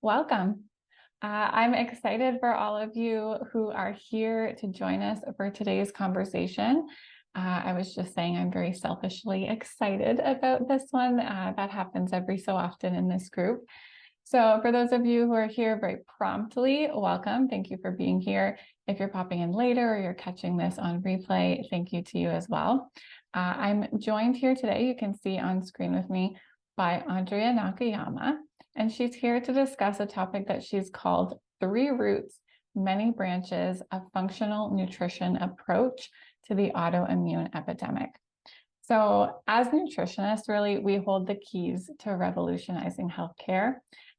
Welcome. I'm excited for all of you who are here to join us for today's conversation. I was just saying I'm very selfishly excited about this one. That happens every so often in this group. So for those of you who are here very promptly, welcome. Thank you for being here. If you're popping in later or you're catching this on replay, thank you to you as well. I'm joined here today, you can see on screen with me, by Andrea Nakayama, and she's here to discuss a topic that she's called 3 Roots, Many Branches, a Functional Nutrition Approach to the Autoimmune Epidemic. So as nutritionists, really, we hold the keys to revolutionizing healthcare.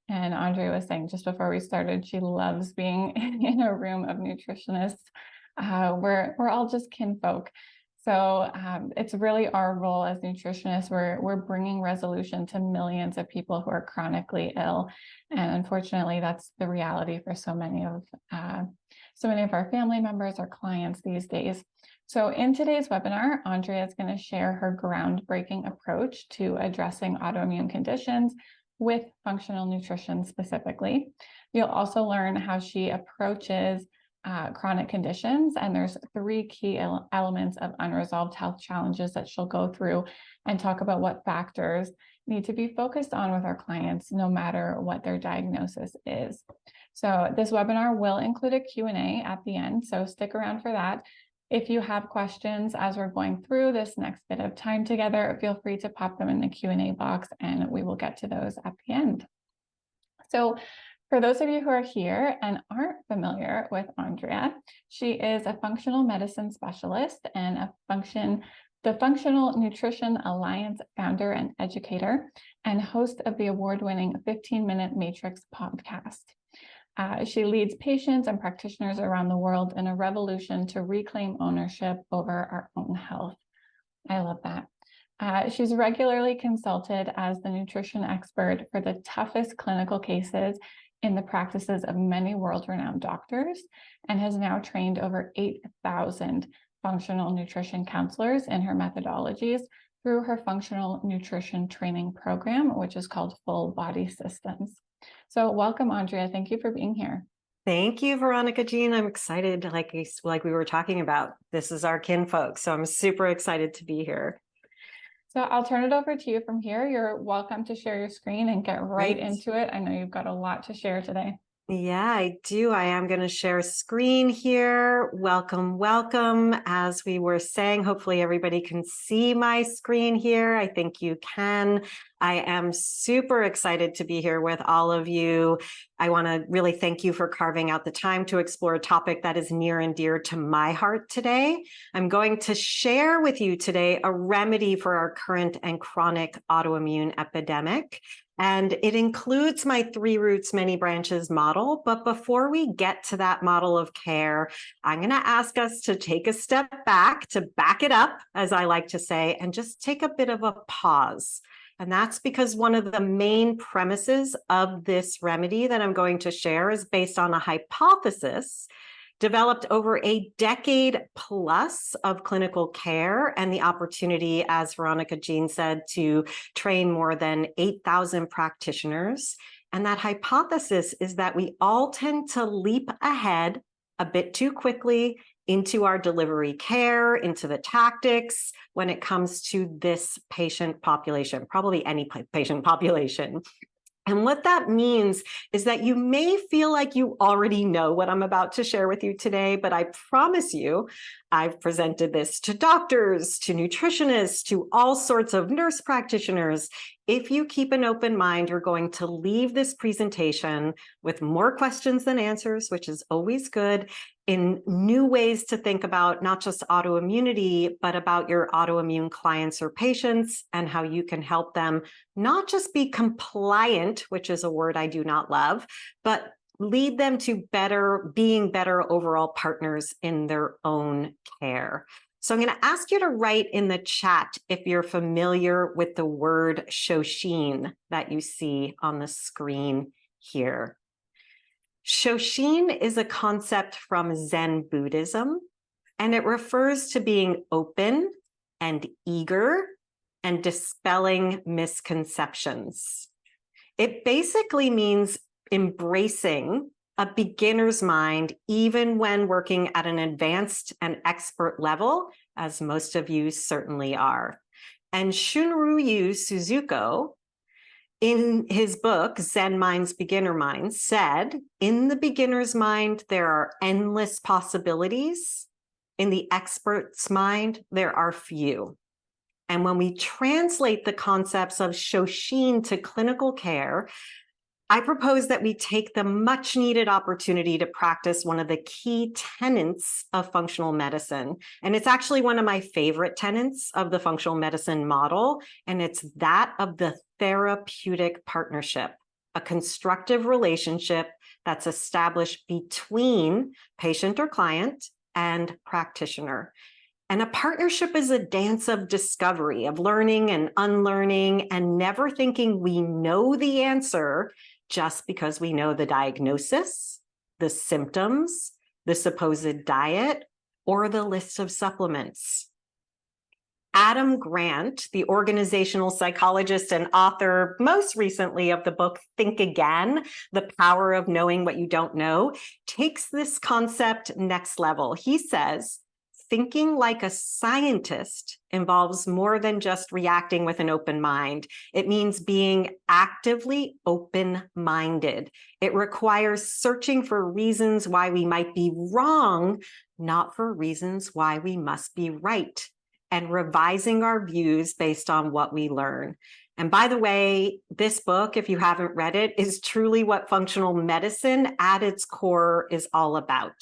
And Andrea was saying just before we started, she loves being in a room of nutritionists. We're all just kinfolk. So it's really our role as nutritionists. We're bringing resolution to millions of people who are chronically ill, and unfortunately, that's the reality for so many of our family members or clients these days. So in today's webinar, Andrea is going to share her groundbreaking approach to addressing autoimmune conditions with functional nutrition specifically. You'll also learn how she approaches chronic conditions, and there's 3 key elements of unresolved health challenges that she'll go through and talk about what factors need to be focused on with our clients, no matter what their diagnosis is. So this webinar will include a Q&A at the end, so stick around for that. If you have questions as we're going through this next bit of time together, feel free to pop them in the Q&A box and we will get to those at the end. So for those of you who are here and aren't familiar with Andrea, she is a functional medicine specialist and the Functional Nutrition Alliance founder and educator, and host of the award-winning 15-Minute Matrix podcast. She leads patients and practitioners around the world in a revolution to reclaim ownership over our own health. I love that. She's regularly consulted as the nutrition expert for the toughest clinical cases in the practices of many world-renowned doctors, and has now trained over 8,000 functional nutrition counselors in her methodologies through her functional nutrition training program, which is called Full Body Systems. So welcome, Andrea. Thank you for being here. Thank you, Veronica Jean. I'm excited, like we were talking about. This is our kinfolk, so I'm super excited to be here. So I'll turn it over to you from here. You're welcome to share your screen and get right into it. I know you've got a lot to share today. Yeah, I do. I am going to share screen here. Welcome, welcome. As we were saying, hopefully everybody can see my screen here. I think you can. I am super excited to be here with all of you. I want to really thank you for carving out the time to explore a topic that is near and dear to my heart today. I'm going to share with you today a remedy for our current and chronic autoimmune epidemic. And it includes my 3 Roots, Many Branches model. But before we get to that model of care, I'm going to ask us to take a step back, to back it up, as I like to say, and just take a bit of a pause. And that's because one of the main premises of this remedy that I'm going to share is based on a hypothesis developed over a decade plus of clinical care and the opportunity, as Veronica Jean said, to train more than 8,000 practitioners. And that hypothesis is that we all tend to leap ahead a bit too quickly into our delivery care, into the tactics when it comes to this patient population, probably any patient population. And what that means is that you may feel like you already know what I'm about to share with you today, but I promise you, I've presented this to doctors, to nutritionists, to all sorts of nurse practitioners. If you keep an open mind, you're going to leave this presentation with more questions than answers, which is always good, in new ways to think about not just autoimmunity, but about your autoimmune clients or patients and how you can help them not just be compliant, which is a word I do not love, but lead them to being better overall partners in their own care. So I'm going to ask you to write in the chat if you're familiar with the word Shoshin that you see on the screen here. Shoshin is a concept from Zen Buddhism, and it refers to being open and eager and dispelling misconceptions. It basically means embracing a beginner's mind, even when working at an advanced and expert level, as most of you certainly are. And Shunryu Suzuko, in his book, Zen Mind's Beginner Mind, said, in the beginner's mind, there are endless possibilities. In the expert's mind, there are few. And when we translate the concepts of Shoshin to clinical care, I propose that we take the much needed opportunity to practice one of the key tenets of functional medicine. And it's actually one of my favorite tenets of the functional medicine model. And it's that of the therapeutic partnership, a constructive relationship that's established between patient or client and practitioner. And a partnership is a dance of discovery, of learning and unlearning, and never thinking we know the answer just because we know the diagnosis, the symptoms, the supposed diet, or the list of supplements. Adam Grant, the organizational psychologist and author most recently of the book Think Again, The Power of Knowing What You Don't Know, takes this concept next level. He says, thinking like a scientist involves more than just reacting with an open mind. It means being actively open-minded. It requires searching for reasons why we might be wrong, not for reasons why we must be right, and revising our views based on what we learn. And by the way, this book, if you haven't read it, is truly what functional medicine at its core is all about.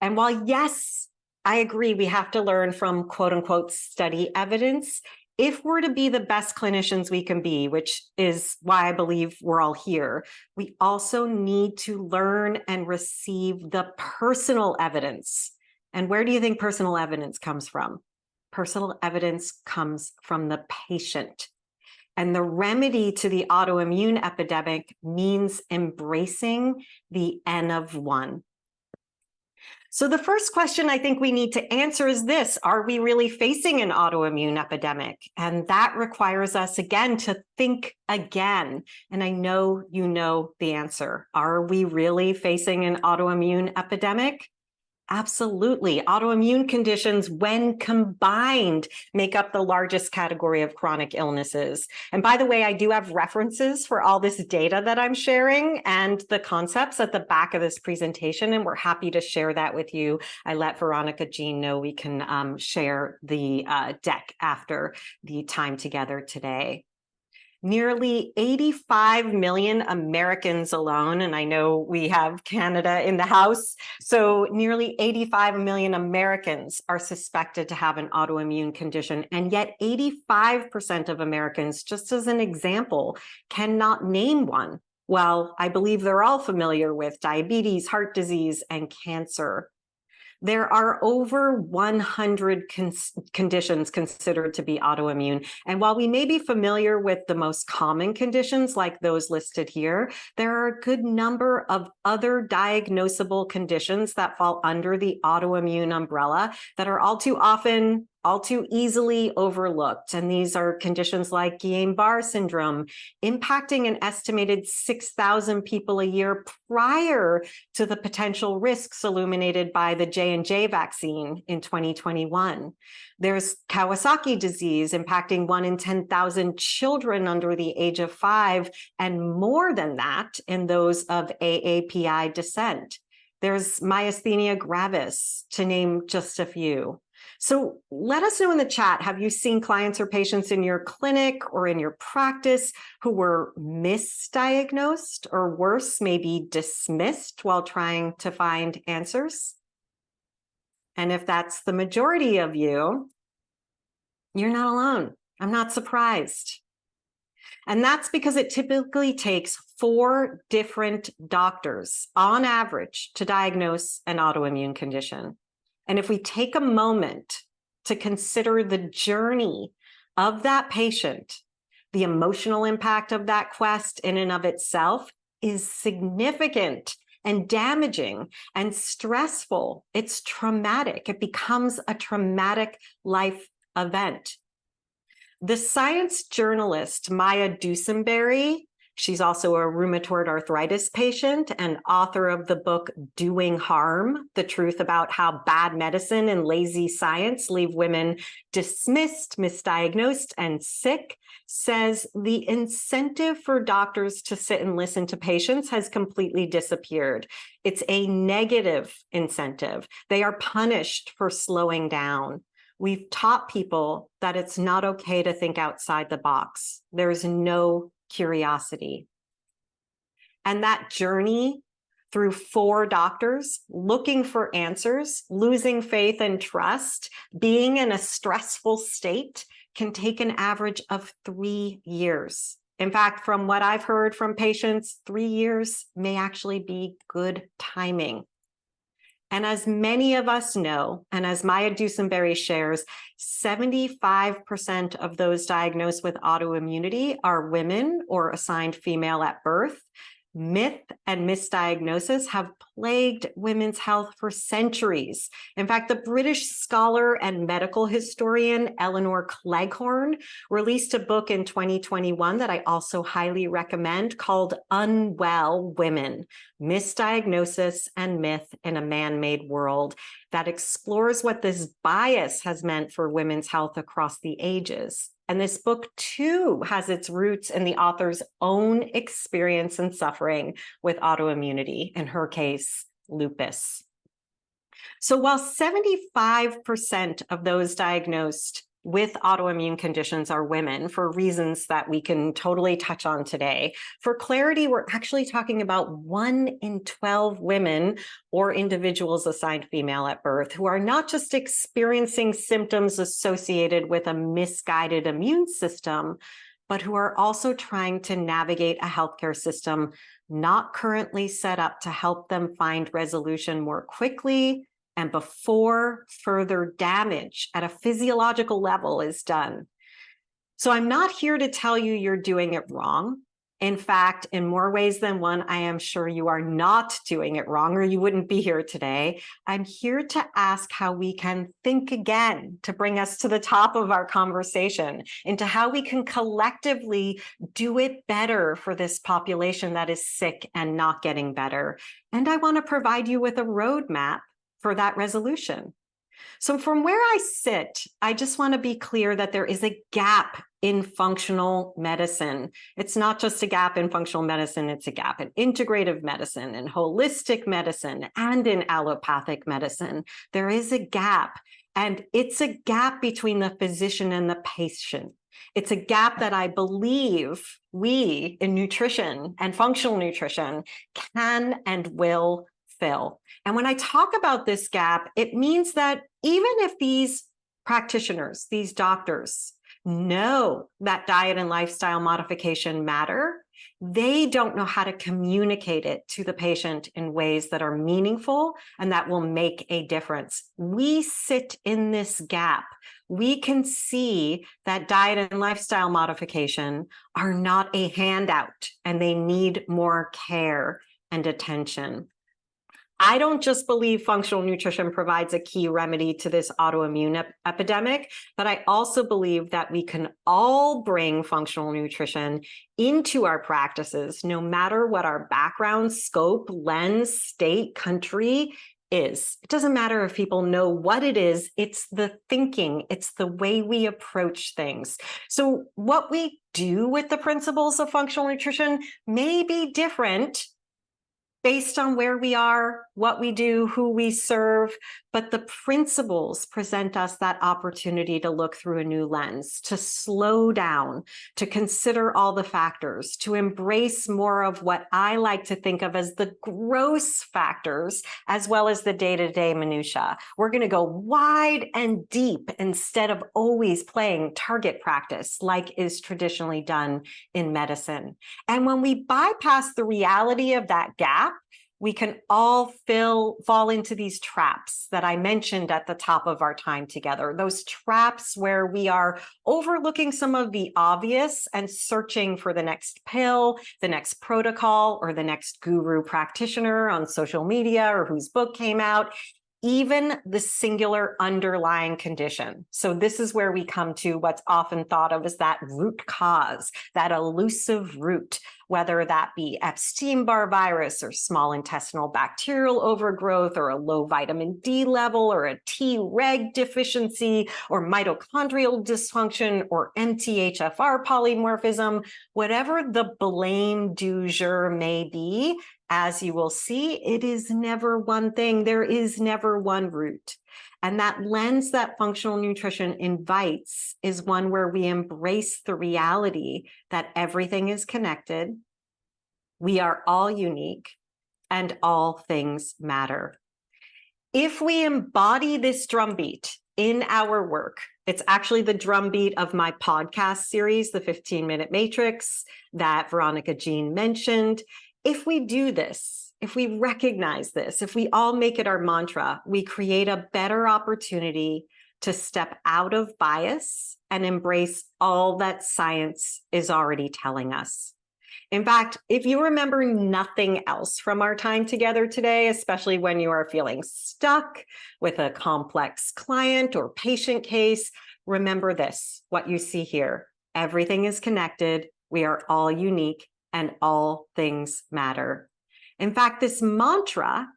And while, yes, I agree, we have to learn from quote unquote study evidence, if we're to be the best clinicians we can be, which is why I believe we're all here, we also need to learn and receive the personal evidence. And where do you think personal evidence comes from? Personal evidence comes from the patient. And the remedy to the autoimmune epidemic means embracing the N of one. So the first question I think we need to answer is this: are we really facing an autoimmune epidemic? And that requires us, again, to think again. And I know you know the answer. Are we really facing an autoimmune epidemic? Absolutely. Autoimmune conditions, when combined, make up the largest category of chronic illnesses. And by the way, I do have references for all this data that I'm sharing and the concepts at the back of this presentation, and we're happy to share that with you. I let Veronica Jean know we can share the deck after the time together today. Nearly 85 million Americans alone, and I know we have Canada in the house, so nearly 85 million Americans are suspected to have an autoimmune condition, and yet 85% of Americans, just as an example, cannot name one. Well, I believe they're all familiar with diabetes, heart disease, and cancer. There are over 100 conditions considered to be autoimmune. And while we may be familiar with the most common conditions like those listed here, there are a good number of other diagnosable conditions that fall under the autoimmune umbrella that are all too often, all too easily overlooked. And these are conditions like Guillain-Barre syndrome, impacting an estimated 6,000 people a year prior to the potential risks illuminated by the J&J vaccine in 2021. There's Kawasaki disease, impacting 1 in 10,000 children under the age of 5, and more than that in those of AAPI descent. There's myasthenia gravis, to name just a few. So let us know in the chat, have you seen clients or patients in your clinic or in your practice who were misdiagnosed, or worse, maybe dismissed while trying to find answers? And if that's the majority of you, you're not alone. I'm not surprised. And that's because it typically takes 4 different doctors on average to diagnose an autoimmune condition. And if we take a moment to consider the journey of that patient, the emotional impact of that quest in and of itself is significant and damaging and stressful. It's traumatic. It becomes a traumatic life event. The science journalist Maya Dusenberry She's also a rheumatoid arthritis patient and author of the book Doing Harm, the truth about how bad medicine and lazy science leave women dismissed, misdiagnosed, and sick. Says the incentive for doctors to sit and listen to patients has completely disappeared. It's a negative incentive. They are punished for slowing down. We've taught people that it's not okay to think outside the box. There's no curiosity. And that journey through 4 doctors, looking for answers, losing faith and trust, being in a stressful state, can take an average of 3 years. In fact, from what I've heard from patients, 3 years may actually be good timing. And as many of us know, and as Maya Dusenberry shares, 75% of those diagnosed with autoimmunity are women or assigned female at birth. Myth and misdiagnosis have plagued women's health for centuries. In fact, the British scholar and medical historian Eleanor Cleghorn released a book in 2021 that I also highly recommend called Unwell Women: Misdiagnosis and Myth in a Man-Made World, that explores what this bias has meant for women's health across the ages. And this book, too, has its roots in the author's own experience and suffering with autoimmunity, in her case, lupus. So while 75% of those diagnosed with autoimmune conditions are women, for reasons that we can totally touch on today, for clarity, we're actually talking about 1 in 12 women or individuals assigned female at birth who are not just experiencing symptoms associated with a misguided immune system, but who are also trying to navigate a healthcare system not currently set up to help them find resolution more quickly and before further damage at a physiological level is done. So I'm not here to tell you you're doing it wrong. In fact, in more ways than one, I am sure you are not doing it wrong, or you wouldn't be here today. I'm here to ask how we can think again to bring us to the top of our conversation, into how we can collectively do it better for this population that is sick and not getting better. And I want to provide you with a roadmap for that resolution. So from where I sit, I just want to be clear that there is a gap in functional medicine. It's not just a gap in functional medicine, it's a gap in integrative medicine and holistic medicine and in allopathic medicine. There is a gap, and it's a gap between the physician and the patient. It's a gap that I believe we in nutrition and functional nutrition can and will fill. And when I talk about this gap, it means that even if these practitioners, these doctors, know that diet and lifestyle modification matter, they don't know how to communicate it to the patient in ways that are meaningful and that will make a difference. We sit in this gap. We can see that diet and lifestyle modification are not a handout, and they need more care and attention. I don't just believe functional nutrition provides a key remedy to this autoimmune epidemic, but I also believe that we can all bring functional nutrition into our practices, no matter what our background, scope, lens, state, country is. It doesn't matter if people know what it is, it's the thinking, it's the way we approach things. So what we do with the principles of functional nutrition may be different based on where we are, what we do, who we serve, but the principles present us that opportunity to look through a new lens, to slow down, to consider all the factors, to embrace more of what I like to think of as the gross factors, as well as the day-to-day minutia. We're going to go wide and deep instead of always playing target practice like is traditionally done in medicine. And when we bypass the reality of that gap, we can all fall into these traps that I mentioned at the top of our time together, those traps where we are overlooking some of the obvious and searching for the next pill, the next protocol, or the next guru practitioner on social media or whose book came out, even the singular underlying condition. So this is where we come to what's often thought of as that root cause, that elusive root. whether that be Epstein-Barr virus or small intestinal bacterial overgrowth or a low vitamin D level or a Treg deficiency or mitochondrial dysfunction or MTHFR polymorphism, whatever the blame du jour may be, as you will see, it is never one thing. There is never one root. And that lens that functional nutrition invites is one where we embrace the reality that everything is connected, we are all unique, and all things matter. If we embody this drumbeat in our work, it's actually the drumbeat of my podcast series, the 15-Minute Matrix that Veronica Jean mentioned. If we do this, if we recognize this, if we all make it our mantra, we create a better opportunity to step out of bias and embrace all that science is already telling us. In fact, if you remember nothing else from our time together today, especially when you are feeling stuck with a complex client or patient case, remember this, what you see here. Everything is connected. We are all unique and all things matter. In fact, this mantra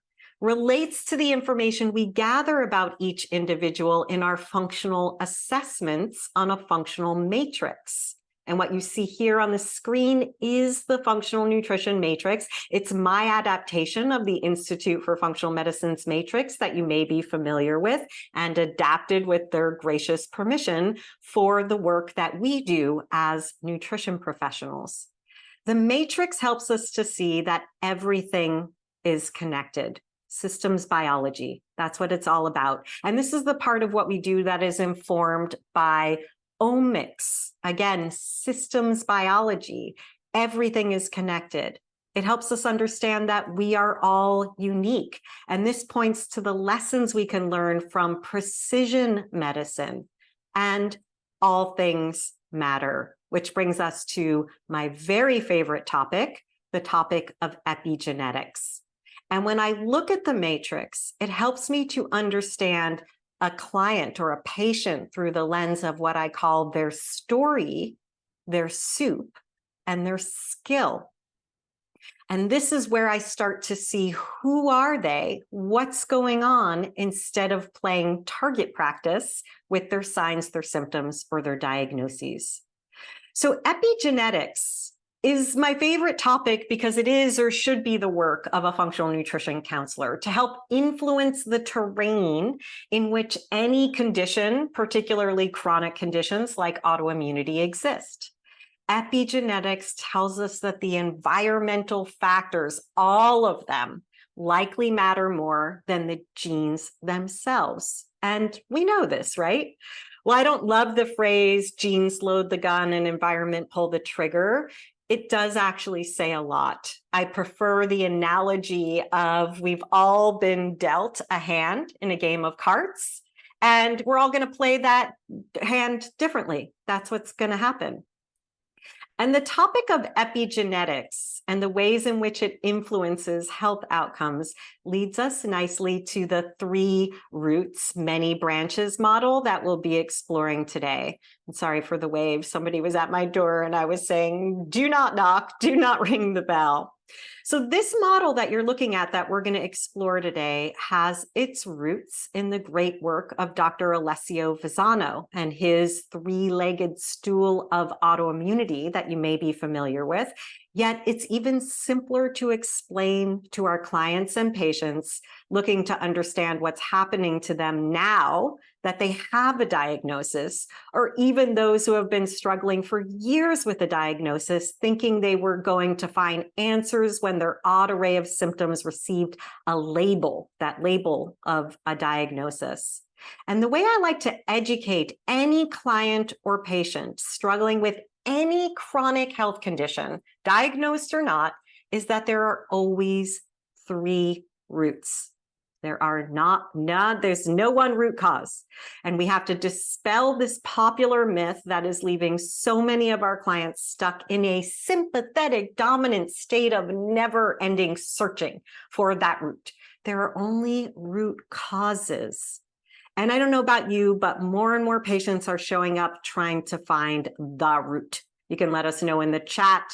relates to the information we gather about each individual in our functional assessments on a functional matrix. And what you see here on the screen is the functional nutrition matrix. It's my adaptation of the Institute for Functional Medicine's matrix that you may be familiar with and adapted with their gracious permission for the work that we do as nutrition professionals. The matrix helps us to see that everything is connected. Systems biology, that's what it's all about. And this is the part of what we do that is informed by omics. Again, systems biology. Everything is connected. It helps us understand that we are all unique. And this points to the lessons we can learn from precision medicine. And all things matter, which brings us to my very favorite topic, the topic of epigenetics. And when I look at the matrix, it helps me to understand a client or a patient through the lens of what I call their story, their soup, and their skill. And this is where I start to see who are they, what's going on, instead of playing target practice with their signs, their symptoms, or their diagnoses. So epigenetics is my favorite topic because it is or should be the work of a functional nutrition counselor to help influence the terrain in which any condition, particularly chronic conditions like autoimmunity, exist. Epigenetics tells us that the environmental factors, all of them, likely matter more than the genes themselves. And we know this, right? Well, I don't love the phrase genes load the gun and environment pull the trigger. It does actually say a lot. I prefer the analogy of we've all been dealt a hand in a game of cards, and we're all going to play that hand differently. That's what's going to happen. And the topic of epigenetics and the ways in which it influences health outcomes leads us nicely to the 3 roots, many branches model that we'll be exploring today. I'm sorry for the wave. Somebody was at my door and I was saying, do not knock, do not ring the bell. So this model that you're looking at that we're going to explore today has its roots in the great work of Dr. Alessio Fasano and his 3-legged stool of autoimmunity that you may be familiar with. Yet it's even simpler to explain to our clients and patients looking to understand what's happening to them now that they have a diagnosis, or even those who have been struggling for years with a diagnosis, thinking they were going to find answers when their odd array of symptoms received a label, that label of a diagnosis. And the way I like to educate any client or patient struggling with any chronic health condition, diagnosed or not, is that there are always 3 roots. There's no one root cause. And we have to dispel this popular myth that is leaving so many of our clients stuck in a sympathetic, dominant state of never-ending searching for that root. There are only root causes. And I don't know about you, but more and more patients are showing up trying to find the root. You can let us know in the chat.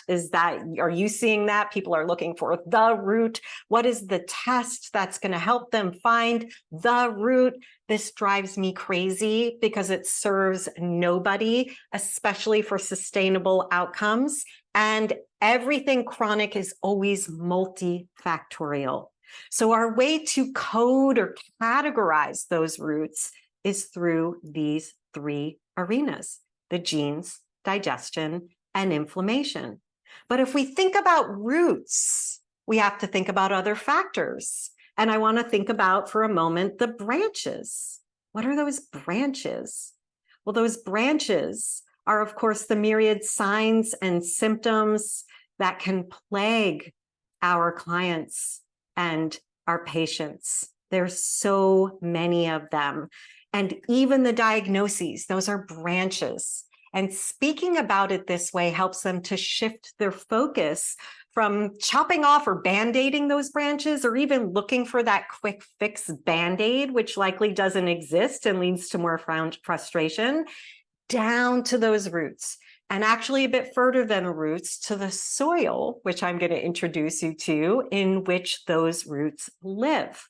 Are you seeing that? People are looking for the root. What is the test that's going to help them find the root? This drives me crazy because it serves nobody, especially for sustainable outcomes. And everything chronic is always multifactorial. So our way to code or categorize those roots is through these three arenas: the genes, digestion, and inflammation. But if we think about roots, we have to think about other factors. And I want to think about for a moment the branches. What are those branches? Well, those branches are, of course, the myriad signs and symptoms that can plague our clients and our patients. There's so many of them. And even the diagnoses, those are branches. And speaking about it this way helps them to shift their focus from chopping off or band-aiding those branches, or even looking for that quick fix band-aid, which likely doesn't exist and leads to more frustration, down to those roots. And actually a bit further than the roots, to the soil, which I'm going to introduce you to, in which those roots live.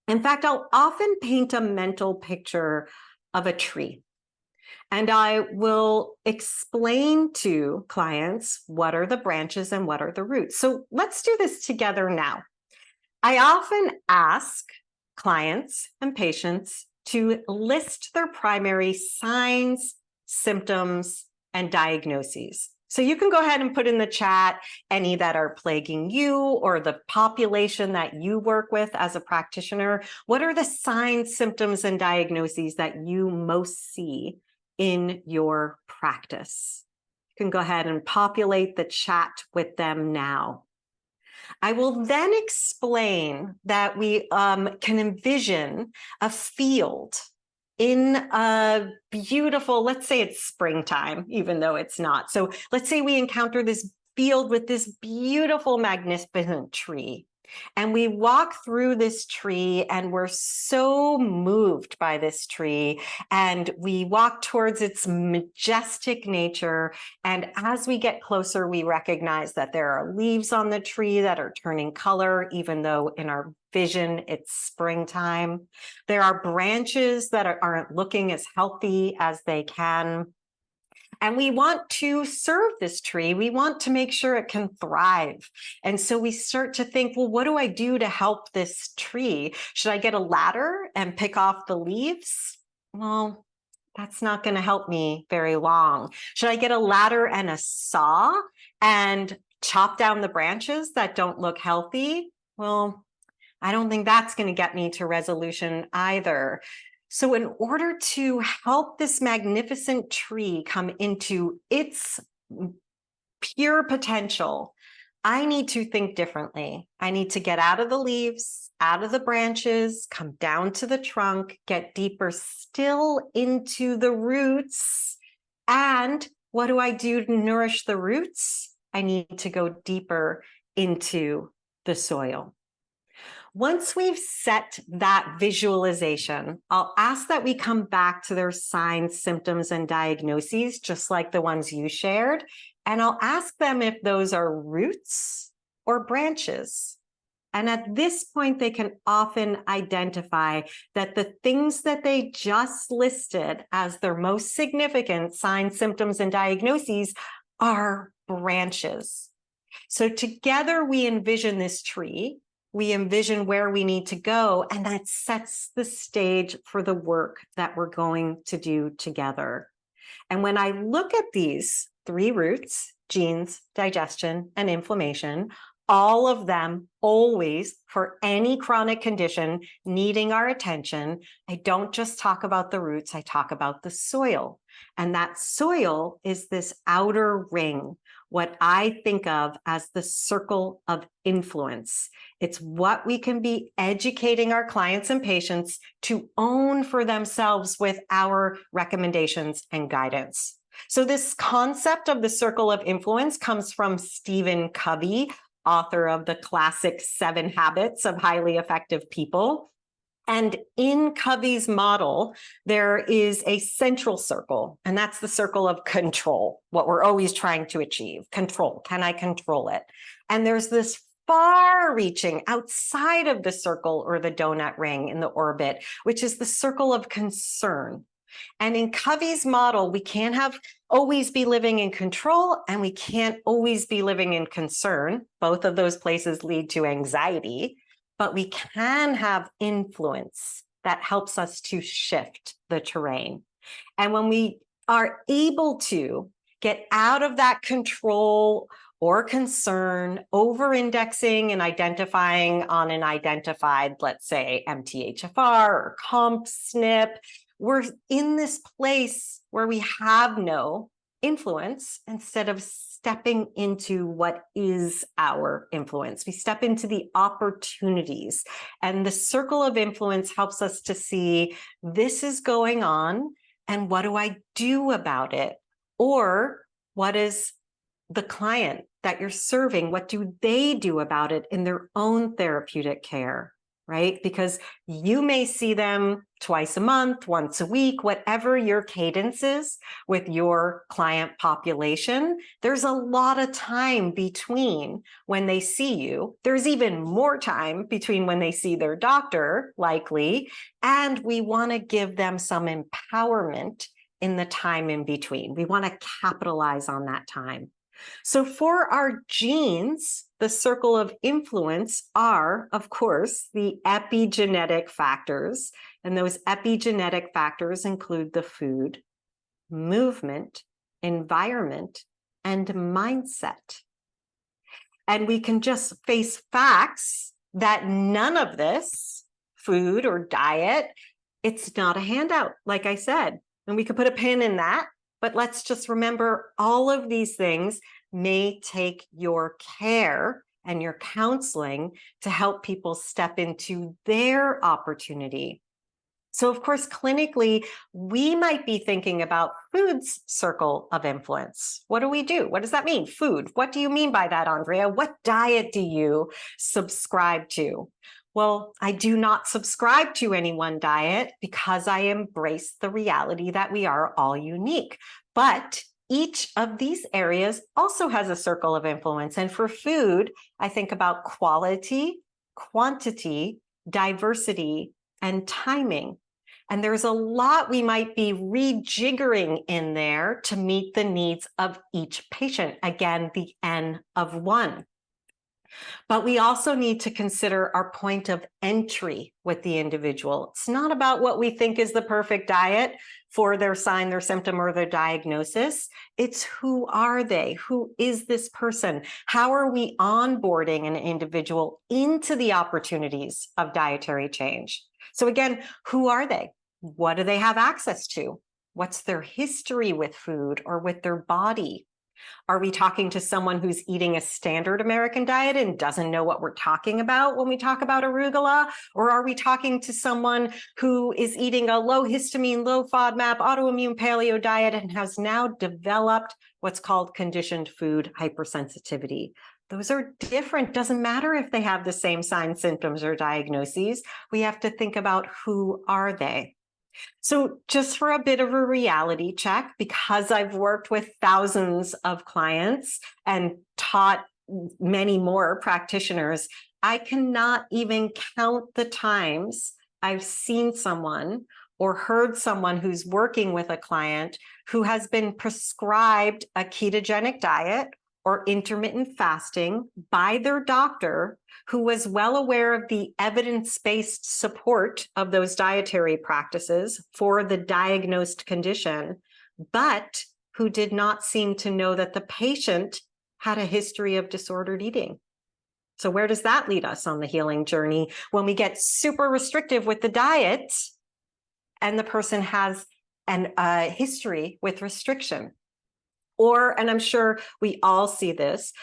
In fact, I'll often paint a mental picture of a tree. And I will explain to clients what are the branches and what are the roots. So let's do this together now. I often ask clients and patients to list their primary signs, symptoms, and diagnoses. So you can go ahead and put in the chat any that are plaguing you or the population that you work with as a practitioner. What are the signs, symptoms, and diagnoses that you most see in your practice? You can go ahead and populate the chat with them now. I will then explain that we can envision a field in a beautiful, let's say it's springtime, even though it's not. So let's say we encounter this field with this beautiful, magnificent tree. And we walk through this tree and we're so moved by this tree, and we walk towards its majestic nature. And as we get closer, we recognize that there are leaves on the tree that are turning color, even though in our vision it's springtime. There are branches that aren't looking as healthy as they can. And we want to serve this tree. We want to make sure it can thrive. And so we start to think, well, what do I do to help this tree? Should I get a ladder and pick off the leaves? Well, that's not going to help me very long. Should I get a ladder and a saw and chop down the branches that don't look healthy? Well, I don't think that's going to get me to resolution either. So in order to help this magnificent tree come into its pure potential, I need to think differently. I need to get out of the leaves, out of the branches, come down to the trunk, get deeper still into the roots. And what do I do to nourish the roots? I need to go deeper into the soil. Once we've set that visualization, I'll ask that we come back to their signs, symptoms, and diagnoses, just like the ones you shared. And I'll ask them if those are roots or branches. And at this point, they can often identify that the things that they just listed as their most significant signs, symptoms, and diagnoses are branches. So together we envision this tree. We envision where we need to go, and that sets the stage for the work that we're going to do together. And when I look at these three roots, genes, digestion, and inflammation, all of them always, for any chronic condition needing our attention, I don't just talk about the roots, I talk about the soil. And that soil is this outer ring, what I think of as the circle of influence. It's what we can be educating our clients and patients to own for themselves with our recommendations and guidance. So this concept of the circle of influence comes from Stephen Covey, author of the classic 7 Habits of Highly Effective People. And in Covey's model, there is a central circle, and that's the circle of control, what we're always trying to achieve. Control. Can I control it? And there's this far reaching outside of the circle or the donut ring in the orbit, which is the circle of concern. And in Covey's model, we can't always be living in control, and we can't always be living in concern. Both of those places lead to anxiety, but we can have influence that helps us to shift the terrain. And when we are able to get out of that control or concern, over-indexing and identifying on an identified, let's say, MTHFR or COMP SNP, we're in this place where we have no influence instead of stepping into what is our influence. We step into the opportunities, and the circle of influence helps us to see this is going on and what do I do about it? Or what is the client that you're serving, what do they do about it in their own therapeutic care, right? Because you may see them twice a month, once a week, whatever your cadence is with your client population. There's a lot of time between when they see you. There's even more time between when they see their doctor, likely, and we want to give them some empowerment in the time in between. We want to capitalize on that time. So for our genes, the circle of influence are, of course, the epigenetic factors. And those epigenetic factors include the food, movement, environment, and mindset. And we can just face facts that none of this, food or diet, it's not a handout, like I said. And we could put a pin in that. But let's just remember all of these things may take your care and your counseling to help people step into their opportunity. So of course, clinically, we might be thinking about food's circle of influence. What do we do? What does that mean? Food. What do you mean by that, Andrea? What diet do you subscribe to? Well, I do not subscribe to any one diet because I embrace the reality that we are all unique. But each of these areas also has a circle of influence. And for food, I think about quality, quantity, diversity, and timing. And there's a lot we might be rejiggering in there to meet the needs of each patient. Again, the N of 1. But we also need to consider our point of entry with the individual. It's not about what we think is the perfect diet for their sign, their symptom, or their diagnosis. It's who are they? Who is this person? How are we onboarding an individual into the opportunities of dietary change? So again, who are they? What do they have access to? What's their history with food or with their body? Are we talking to someone who's eating a standard American diet and doesn't know what we're talking about when we talk about arugula? Or are we talking to someone who is eating a low histamine, low FODMAP, autoimmune paleo diet and has now developed what's called conditioned food hypersensitivity? Those are different. Doesn't matter if they have the same signs, symptoms, or diagnoses. We have to think about who are they. So just for a bit of a reality check, because I've worked with thousands of clients and taught many more practitioners, I cannot even count the times I've seen someone or heard someone who's working with a client who has been prescribed a ketogenic diet or intermittent fasting by their doctor, who was well aware of the evidence-based support of those dietary practices for the diagnosed condition, but who did not seem to know that the patient had a history of disordered eating. So where does that lead us on the healing journey when we get super restrictive with the diet and the person has a history with restriction? Or, and I'm sure we all see this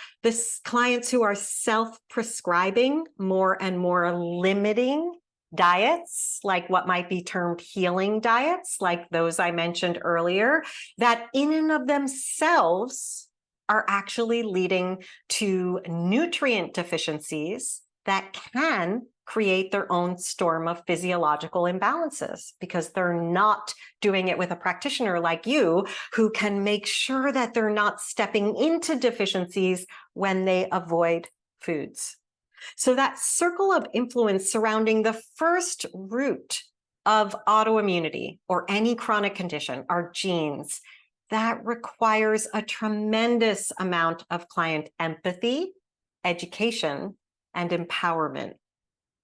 clients who are self-prescribing more and more limiting diets, like what might be termed healing diets, like those I mentioned earlier, that in and of themselves are actually leading to nutrient deficiencies that can create their own storm of physiological imbalances because they're not doing it with a practitioner like you who can make sure that they're not stepping into deficiencies when they avoid foods. So that circle of influence surrounding the first root of autoimmunity or any chronic condition, our genes, that requires a tremendous amount of client empathy, education, and empowerment.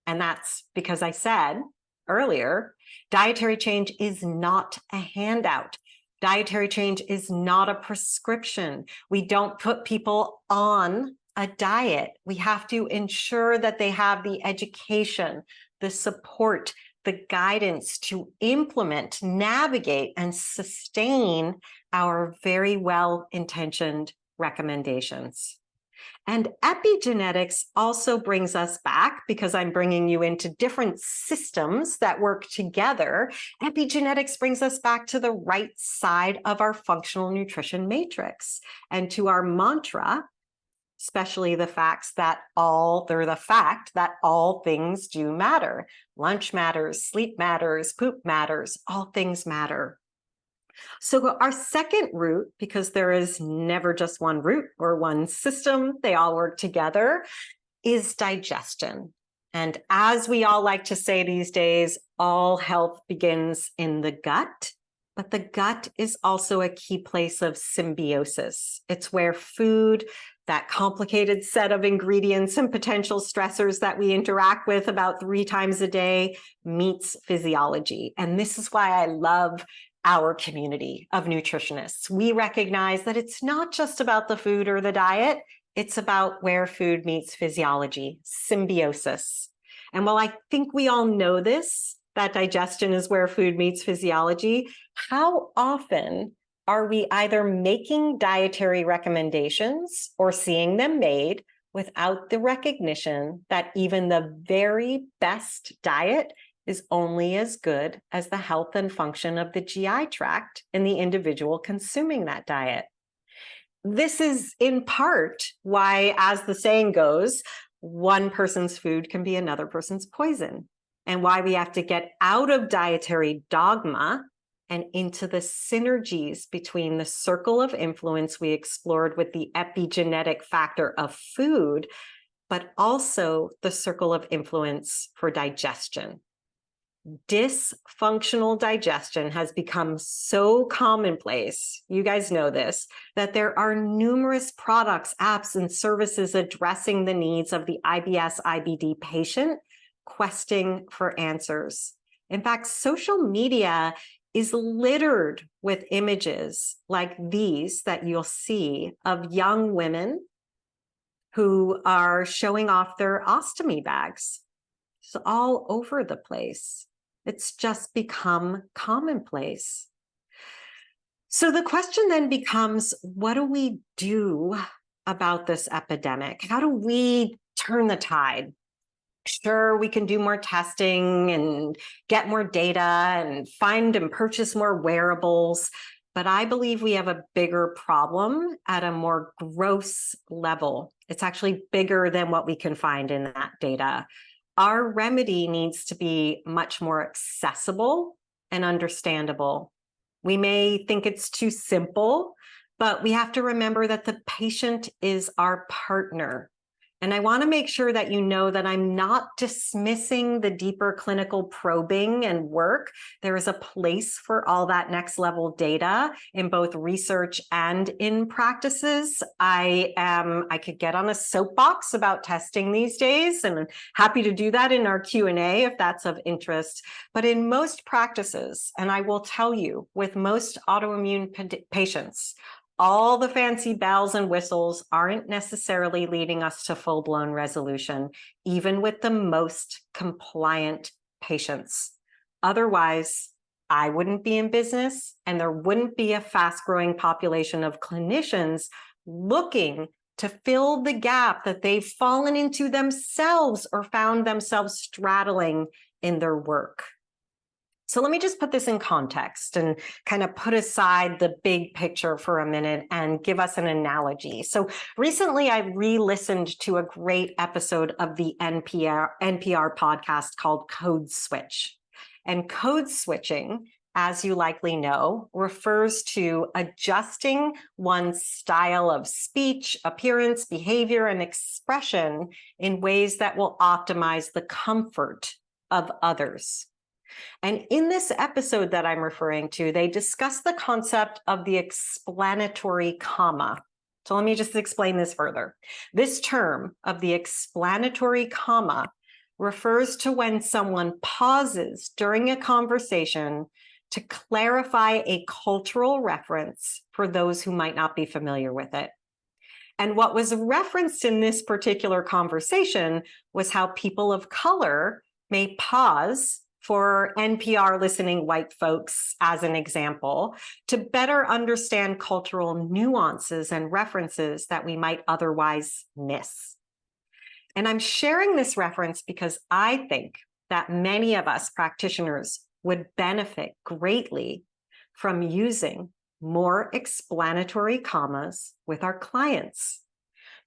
And that's because I said earlier, dietary change is not a handout. Dietary change is not a prescription. We don't put people on a diet. We have to ensure that they have the education, the support, the guidance to implement, navigate, and sustain our very well-intentioned recommendations. And epigenetics also brings us back, because I'm bringing you into different systems that work together. Epigenetics brings us back to the right side of our functional nutrition matrix and to our mantra, especially the fact that all things do matter. Lunch matters, sleep matters, poop matters, all things matter. So our second root, because there is never just one root or one system, they all work together, is digestion. And as we all like to say these days, all health begins in the gut, but the gut is also a key place of symbiosis. It's where food, that complicated set of ingredients and potential stressors that we interact with about 3 times a day, meets physiology. And this is why I love our community of nutritionists. We recognize that it's not just about the food or the diet, it's about where food meets physiology, symbiosis. And while I think we all know this, that digestion is where food meets physiology, how often are we either making dietary recommendations or seeing them made without the recognition that even the very best diet is only as good as the health and function of the GI tract in the individual consuming that diet? This is in part why, as the saying goes, one person's food can be another person's poison, and why we have to get out of dietary dogma and into the synergies between the circle of influence we explored with the epigenetic factor of food, but also the circle of influence for digestion. Dysfunctional digestion has become so commonplace, you guys know this, that there are numerous products, apps, and services addressing the needs of the IBS-IBD patient questing for answers. In fact, social media is littered with images like these that you'll see of young women who are showing off their ostomy bags. It's all over the place. It's just become commonplace. So the question then becomes, what do we do about this epidemic? How do we turn the tide? Sure, we can do more testing and get more data and find and purchase more wearables, but I believe we have a bigger problem at a more gross level. It's actually bigger than what we can find in that data. Our remedy needs to be much more accessible and understandable. We may think it's too simple, but we have to remember that the patient is our partner. And I want to make sure that you know that I'm not dismissing the deeper clinical probing and work. There is a place for all that next level data in both research and in practices. I could get on a soapbox about testing these days, and I'm happy to do that in our Q&A if that's of interest. But in most practices, and I will tell you, with most autoimmune patients, all the fancy bells and whistles aren't necessarily leading us to full-blown resolution, even with the most compliant patients. Otherwise, I wouldn't be in business, and there wouldn't be a fast-growing population of clinicians looking to fill the gap that they've fallen into themselves or found themselves straddling in their work. So let me just put this in context and kind of put aside the big picture for a minute and give us an analogy. So recently I re-listened to a great episode of the NPR podcast called Code Switch. And code switching, as you likely know, refers to adjusting one's style of speech, appearance, behavior, and expression in ways that will optimize the comfort of others. And in this episode that I'm referring to, they discuss the concept of the explanatory comma. So let me just explain this further. This term of the explanatory comma refers to when someone pauses during a conversation to clarify a cultural reference for those who might not be familiar with it. And what was referenced in this particular conversation was how people of color may pause for NPR listening white folks, as an example, to better understand cultural nuances and references that we might otherwise miss. And I'm sharing this reference because I think that many of us practitioners would benefit greatly from using more explanatory commas with our clients,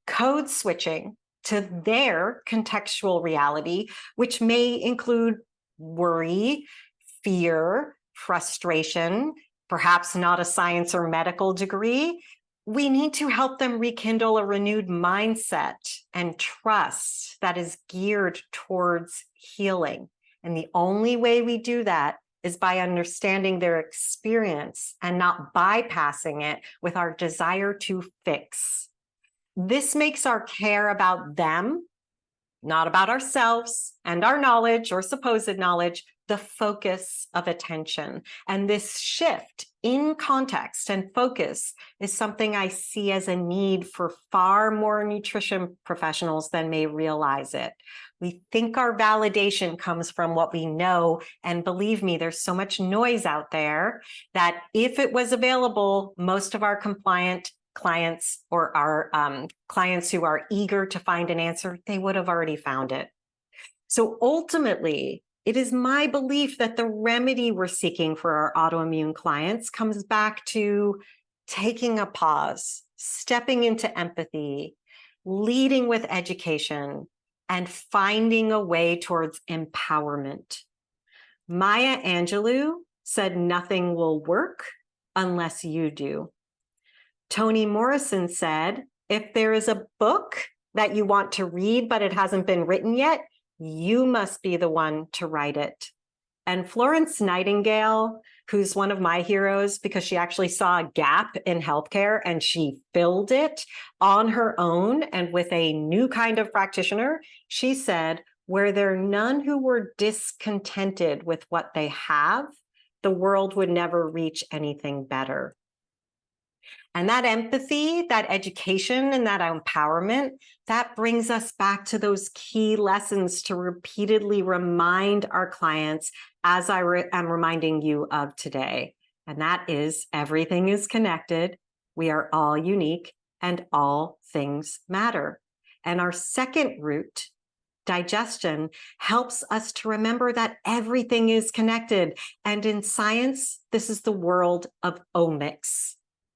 code switching to their contextual reality, which may include worry, fear, frustration, perhaps not a science or medical degree. We need to help them rekindle a renewed mindset and trust that is geared towards healing. And the only way we do that is by understanding their experience and not bypassing it with our desire to fix. This makes our care about them, not about ourselves and our knowledge or supposed knowledge, the focus of attention. And this shift in context and focus is something I see as a need for far more nutrition professionals than may realize it. We think our validation comes from what we know, and believe me, there's so much noise out there that if it was available, most of our compliant clients or our clients who are eager to find an answer, they would have already found it. So ultimately, it is my belief that the remedy we're seeking for our autoimmune clients comes back to taking a pause, stepping into empathy, leading with education, and finding a way towards empowerment. Maya Angelou said, "Nothing will work unless you do." Toni Morrison said, "If there is a book that you want to read, but it hasn't been written yet, you must be the one to write it." And Florence Nightingale, who's one of my heroes because she actually saw a gap in healthcare and she filled it on her own and with a new kind of practitioner, she said, "Were there none who were discontented with what they have, the world would never reach anything better." And that empathy, that education, and that empowerment, that brings us back to those key lessons to repeatedly remind our clients, as I am reminding you of today. And that is, everything is connected, we are all unique, and all things matter. And our second root, digestion, helps us to remember that everything is connected. And in science, this is the world of omics.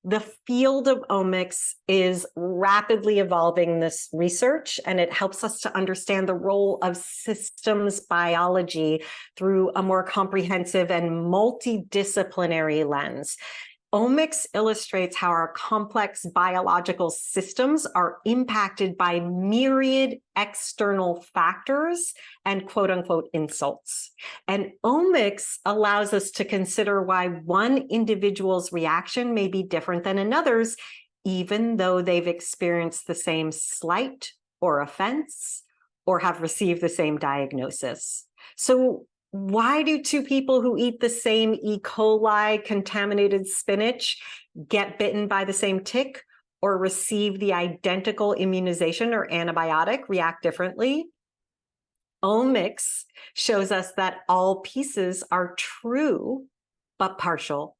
The field of omics is rapidly evolving this research, and it helps us to understand the role of systems biology through a more comprehensive and multidisciplinary lens. Omics illustrates how our complex biological systems are impacted by myriad external factors and quote unquote insults. And omics allows us to consider why one individual's reaction may be different than another's, even though they've experienced the same slight or offense or have received the same diagnosis. So why do two people who eat the same E. coli contaminated spinach get bitten by the same tick or receive the identical immunization or antibiotic react differently? Omics shows us that all pieces are true, but partial.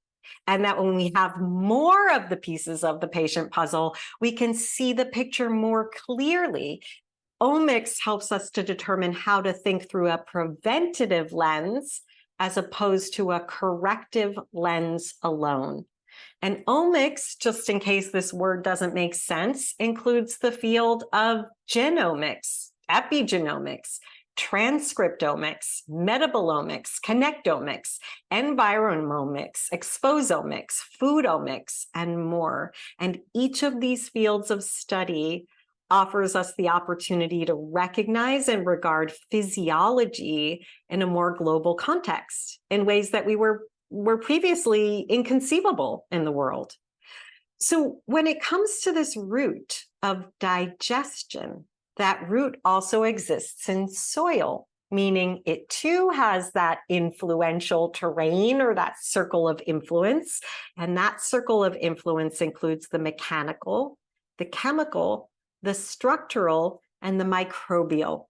And that when we have more of the pieces of the patient puzzle, we can see the picture more clearly. Omics helps us to determine how to think through a preventative lens as opposed to a corrective lens alone. And omics, just in case this word doesn't make sense, includes the field of genomics, epigenomics, transcriptomics, metabolomics, connectomics, environmomics, exposomics, foodomics, and more. And each of these fields of study offers us the opportunity to recognize and regard physiology in a more global context in ways that we were previously inconceivable in the world. So when it comes to this root of digestion, that root also exists in soil, meaning it too has that influential terrain or that circle of influence. And that circle of influence includes the mechanical, the chemical, the structural, and the microbial.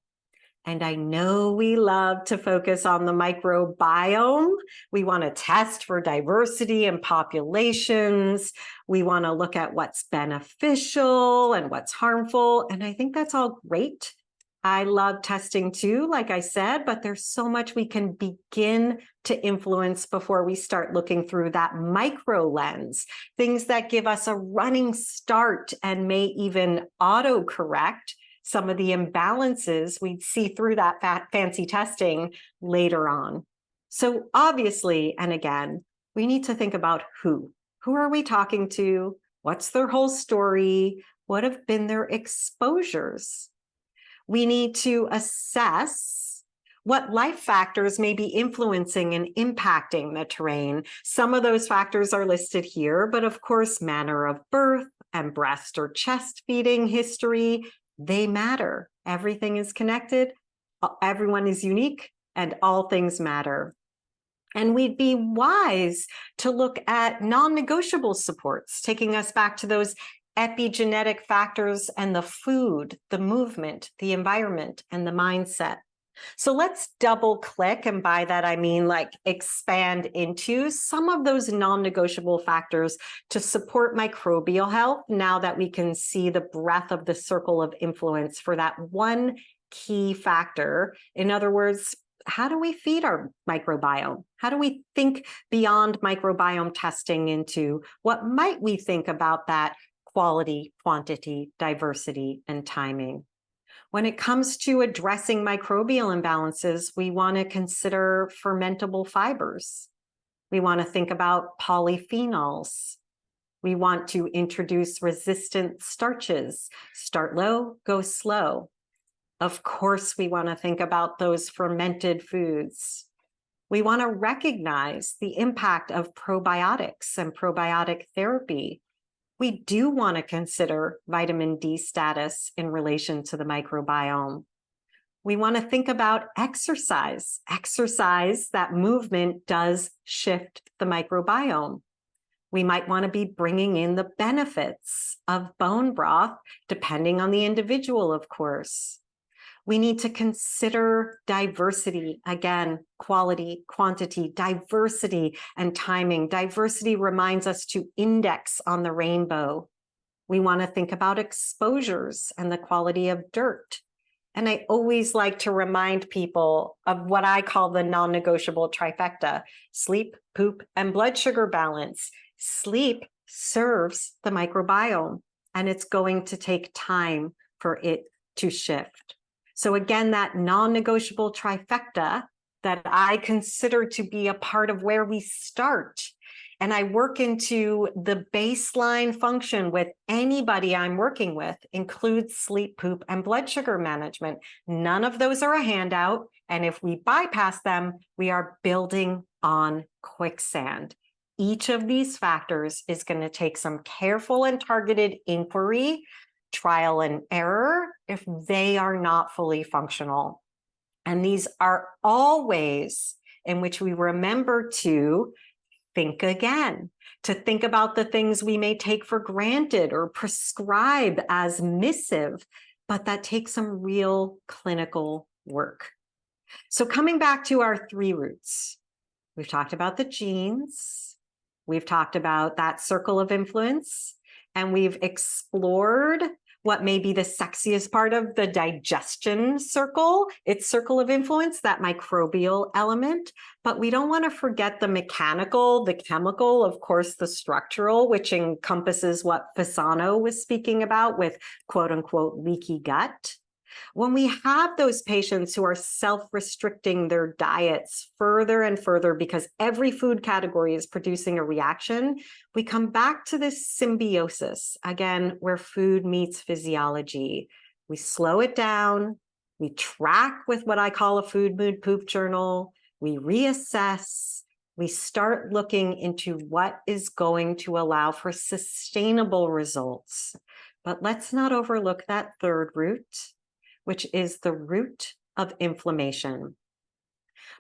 And I know we love to focus on the microbiome. We want to test for diversity in populations. We want to look at what's beneficial and what's harmful. And I think that's all great. I love testing too, like I said, but there's so much we can begin to influence before we start looking through that micro lens, things that give us a running start and may even autocorrect some of the imbalances we'd see through that fancy testing later on. So obviously, and again, we need to think about who. Who are we talking to? What's their whole story? What have been their exposures? We need to assess what life factors may be influencing and impacting the terrain. Some of those factors are listed here, but of course, manner of birth and breast or chest feeding history, they matter. Everything is connected, everyone is unique, and all things matter. And we'd be wise to look at non-negotiable supports, taking us back to those epigenetic factors and the food, the movement, the environment, and the mindset. So let's double click, and by that I mean like expand into some of those non-negotiable factors to support microbial health now that we can see the breadth of the circle of influence for that one key factor. In other words, how do we feed our microbiome? How do we think beyond microbiome testing into what might we think about that quality, quantity, diversity, and timing? When it comes to addressing microbial imbalances, we want to consider fermentable fibers. We want to think about polyphenols. We want to introduce resistant starches. Start low, go slow. Of course, we want to think about those fermented foods. We want to recognize the impact of probiotics and probiotic therapy. We do want to consider vitamin D status in relation to the microbiome. We want to think about exercise. Exercise, that movement does shift the microbiome. We might want to be bringing in the benefits of bone broth, depending on the individual, of course. We need to consider diversity. Again, quality, quantity, diversity, and timing. Diversity reminds us to index on the rainbow. We want to think about exposures and the quality of dirt. And I always like to remind people of what I call the non-negotiable trifecta: sleep, poop, and blood sugar balance. Sleep serves the microbiome, and it's going to take time for it to shift. So again, that non-negotiable trifecta that I consider to be a part of where we start. And I work into the baseline function with anybody I'm working with, includes sleep, poop, and blood sugar management. None of those are a handout. And if we bypass them, we are building on quicksand. Each of these factors is going to take some careful and targeted inquiry, trial and error, if they are not fully functional. And these are all ways in which we remember to think again, to think about the things we may take for granted or prescribe as missive, but that takes some real clinical work. So coming back to our three roots, we've talked about the genes, we've talked about that circle of influence, and we've explored what may be the sexiest part of the digestion circle, its circle of influence, that microbial element. But we don't want to forget the mechanical, the chemical, of course, the structural, which encompasses what Fasano was speaking about with quote unquote leaky gut. When we have those patients who are self-restricting their diets further and further because every food category is producing a reaction, we come back to this symbiosis, again, where food meets physiology. We slow it down, we track with what I call a food mood poop journal, we reassess, we start looking into what is going to allow for sustainable results. But let's not overlook that third root, which is the root of inflammation.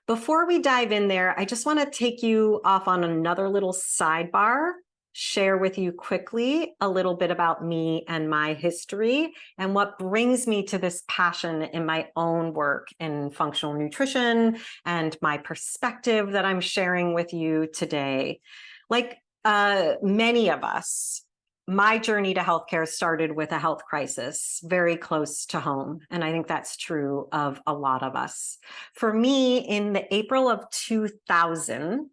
Before we dive in there, I just want to take you off on another little sidebar, share with you quickly a little bit about me and my history and what brings me to this passion in my own work in functional nutrition and my perspective that I'm sharing with you today. Like many of us, my journey to healthcare started with a health crisis very close to home. And I think that's true of a lot of us. For me, in the April of 2000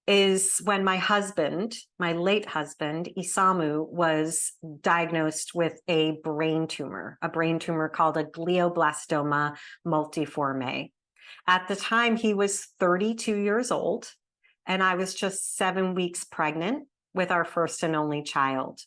is when my husband, my late husband, Isamu, was diagnosed with a brain tumor called a glioblastoma multiforme. At the time, he was 32 years old, and I was just 7 weeks pregnant with our first and only child.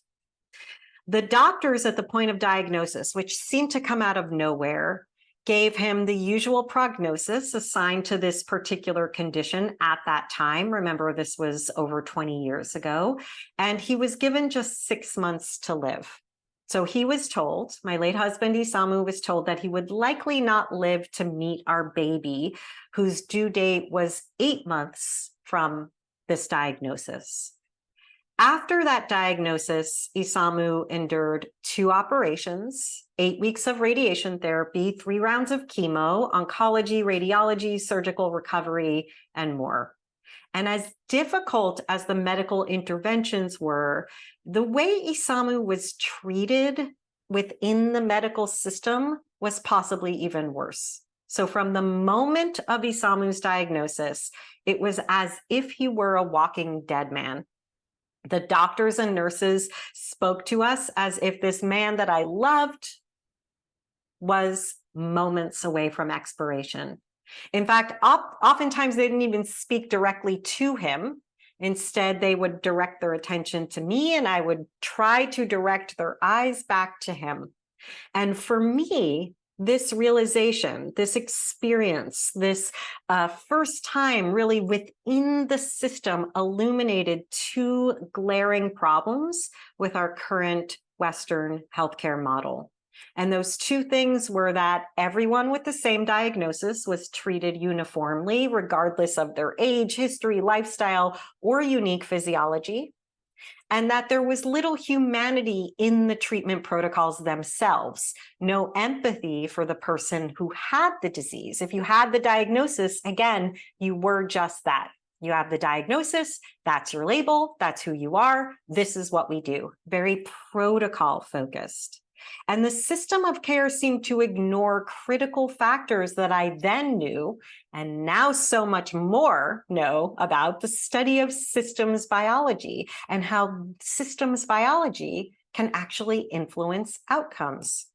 The doctors at the point of diagnosis, which seemed to come out of nowhere, gave him the usual prognosis assigned to this particular condition at that time. Remember, this was over 20 years ago, and he was given just 6 months to live. So he was told, my late husband Isamu was told that he would likely not live to meet our baby, whose due date was 8 months from this diagnosis. After that diagnosis, Isamu endured 2 operations, 8 weeks of radiation therapy, 3 rounds of chemo, oncology, radiology, surgical recovery, and more. And as difficult as the medical interventions were, the way Isamu was treated within the medical system was possibly even worse. So from the moment of Isamu's diagnosis, it was as if he were a walking dead man. The doctors and nurses spoke to us as if this man that I loved was moments away from expiration. In fact, oftentimes they didn't even speak directly to him. Instead, they would direct their attention to me, and I would try to direct their eyes back to him. And for me, this realization, this experience, this first time really within the system illuminated 2 glaring problems with our current Western healthcare model. And those 2 things were that everyone with the same diagnosis was treated uniformly, regardless of their age, history, lifestyle, or unique physiology, and that there was little humanity in the treatment protocols themselves, no empathy for the person who had the disease. If you had the diagnosis, again, you were just that. You have the diagnosis, that's your label, that's who you are, this is what we do. Very protocol focused. And the system of care seemed to ignore critical factors that I then knew, and now so much more know about the study of systems biology and how systems biology can actually influence outcomes.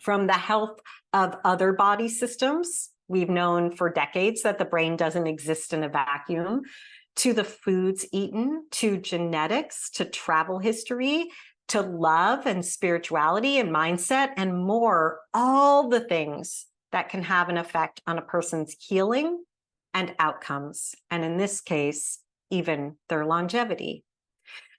From the health of other body systems, we've known for decades that the brain doesn't exist in a vacuum, to the foods eaten, to genetics, to travel history, to love and spirituality and mindset and more, all the things that can have an effect on a person's healing and outcomes, and in this case, even their longevity.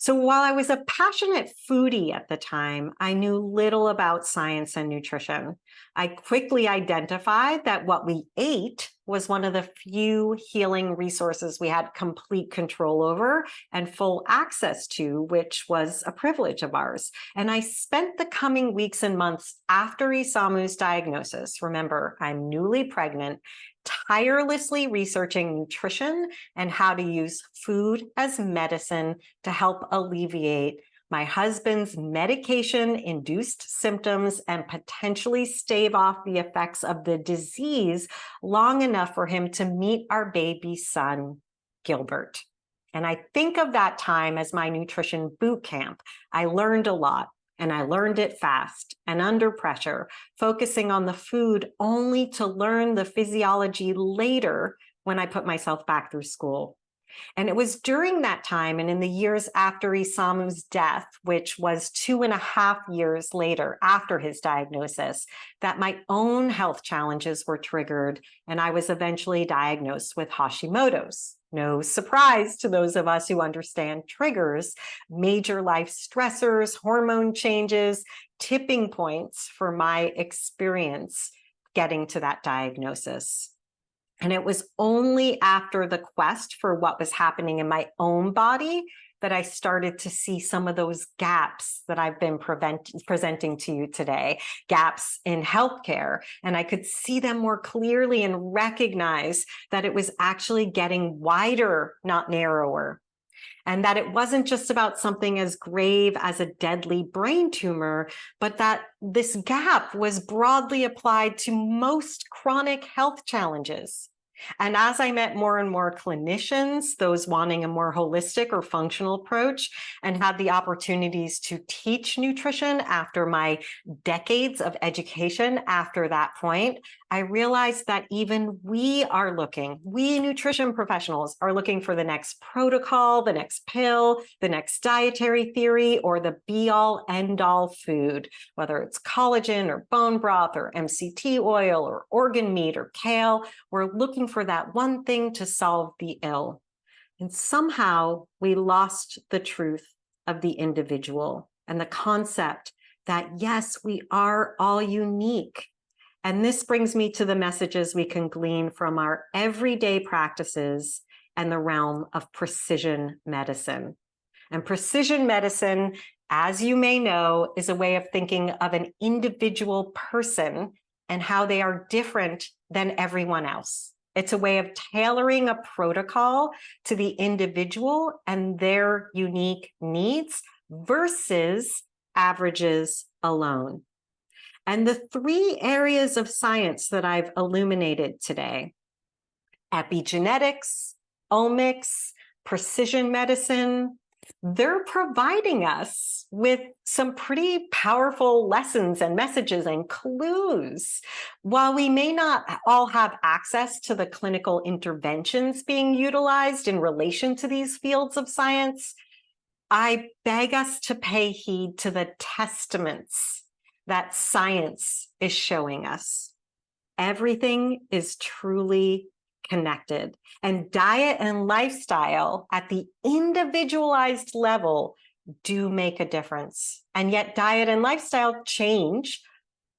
So while I was a passionate foodie at the time, I knew little about science and nutrition. I quickly identified that what we ate was one of the few healing resources we had complete control over and full access to, which was a privilege of ours. And I spent the coming weeks and months after Isamu's diagnosis, remember, I'm newly pregnant, tirelessly researching nutrition and how to use food as medicine to help alleviate my husband's medication-induced symptoms and potentially stave off the effects of the disease long enough for him to meet our baby son, Gilbert. And I think of that time as my nutrition boot camp. I learned a lot, and I learned it fast and under pressure, focusing on the food only to learn the physiology later when I put myself back through school. And it was during that time and in the years after Isamu's death, which was 2.5 years later after his diagnosis, that my own health challenges were triggered, and I was eventually diagnosed with Hashimoto's. No surprise to those of us who understand triggers, major life stressors, hormone changes, tipping points for my experience getting to that diagnosis. And it was only after the quest for what was happening in my own body that I started to see some of those gaps that I've been presenting to you today, gaps in healthcare. And I could see them more clearly and recognize that it was actually getting wider, not narrower. And that it wasn't just about something as grave as a deadly brain tumor, but that this gap was broadly applied to most chronic health challenges. And as I met more and more clinicians, those wanting a more holistic or functional approach, and had the opportunities to teach nutrition after my decades of education after that point, I realized that even we nutrition professionals are looking for the next protocol, the next pill, the next dietary theory, or the be-all, end-all food, whether it's collagen or bone broth or MCT oil or organ meat or kale. We're looking for that one thing to solve the ill. And somehow we lost the truth of the individual and the concept that, yes, we are all unique. And this brings me to the messages we can glean from our everyday practices and the realm of precision medicine. And precision medicine, as you may know, is a way of thinking of an individual person and how they are different than everyone else. It's a way of tailoring a protocol to the individual and their unique needs versus averages alone. And the 3 areas of science that I've illuminated today, epigenetics, omics, precision medicine, they're providing us with some pretty powerful lessons and messages and clues. While we may not all have access to the clinical interventions being utilized in relation to these fields of science, I beg us to pay heed to the testaments that science is showing us. Everything is truly connected, and diet and lifestyle at the individualized level do make a difference. And yet diet and lifestyle change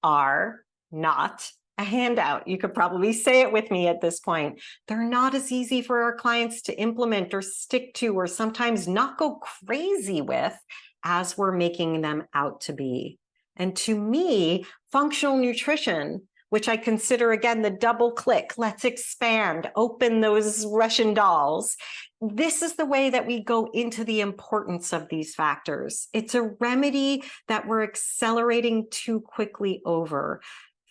are not a handout. You could probably say it with me at this point. They're not as easy for our clients to implement or stick to, or sometimes not go crazy with as we're making them out to be. And to me, functional nutrition, which I consider, again, the double click, let's expand, open those Russian dolls. This is the way that we go into the importance of these factors. It's a remedy that we're accelerating too quickly over.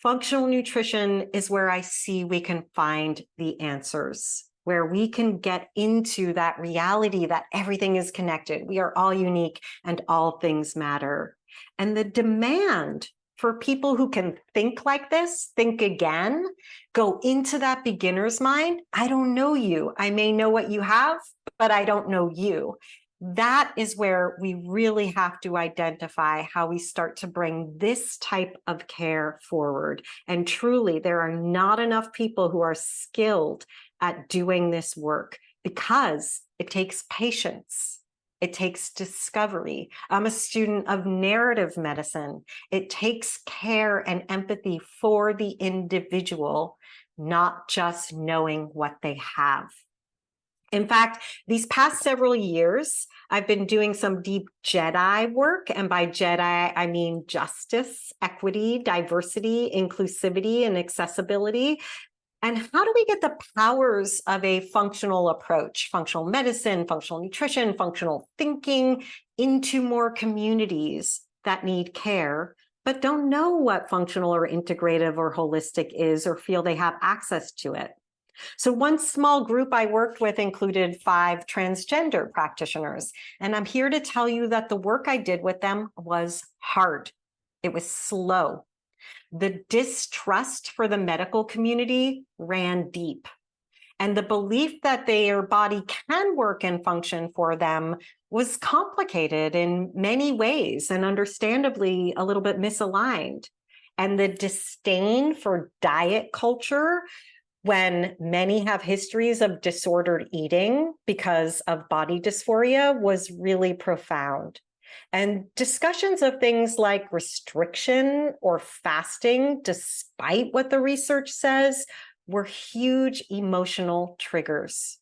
Functional nutrition is where I see we can find the answers, where we can get into that reality that everything is connected. We are all unique and all things matter. And the demand for people who can think like this, think again, go into that beginner's mind. I don't know you. I may know what you have, but I don't know you. That is where we really have to identify how we start to bring this type of care forward. And truly, there are not enough people who are skilled at doing this work because it takes patience. It takes discovery. I'm a student of narrative medicine. It takes care and empathy for the individual, not just knowing what they have. In fact, these past several years, I've been doing some deep Jedi work. And by Jedi, I mean justice, equity, diversity, inclusivity, and accessibility. And how do we get the powers of a functional approach, functional medicine, functional nutrition, functional thinking into more communities that need care, but don't know what functional or integrative or holistic is or feel they have access to it. So one small group I worked with included 5 transgender practitioners, and I'm here to tell you that the work I did with them was hard. It was slow. The distrust for the medical community ran deep. And the belief that their body can work and function for them was complicated in many ways and understandably a little bit misaligned. And the disdain for diet culture, when many have histories of disordered eating because of body dysphoria, was really profound. And discussions of things like restriction or fasting, despite what the research says, were huge emotional triggers.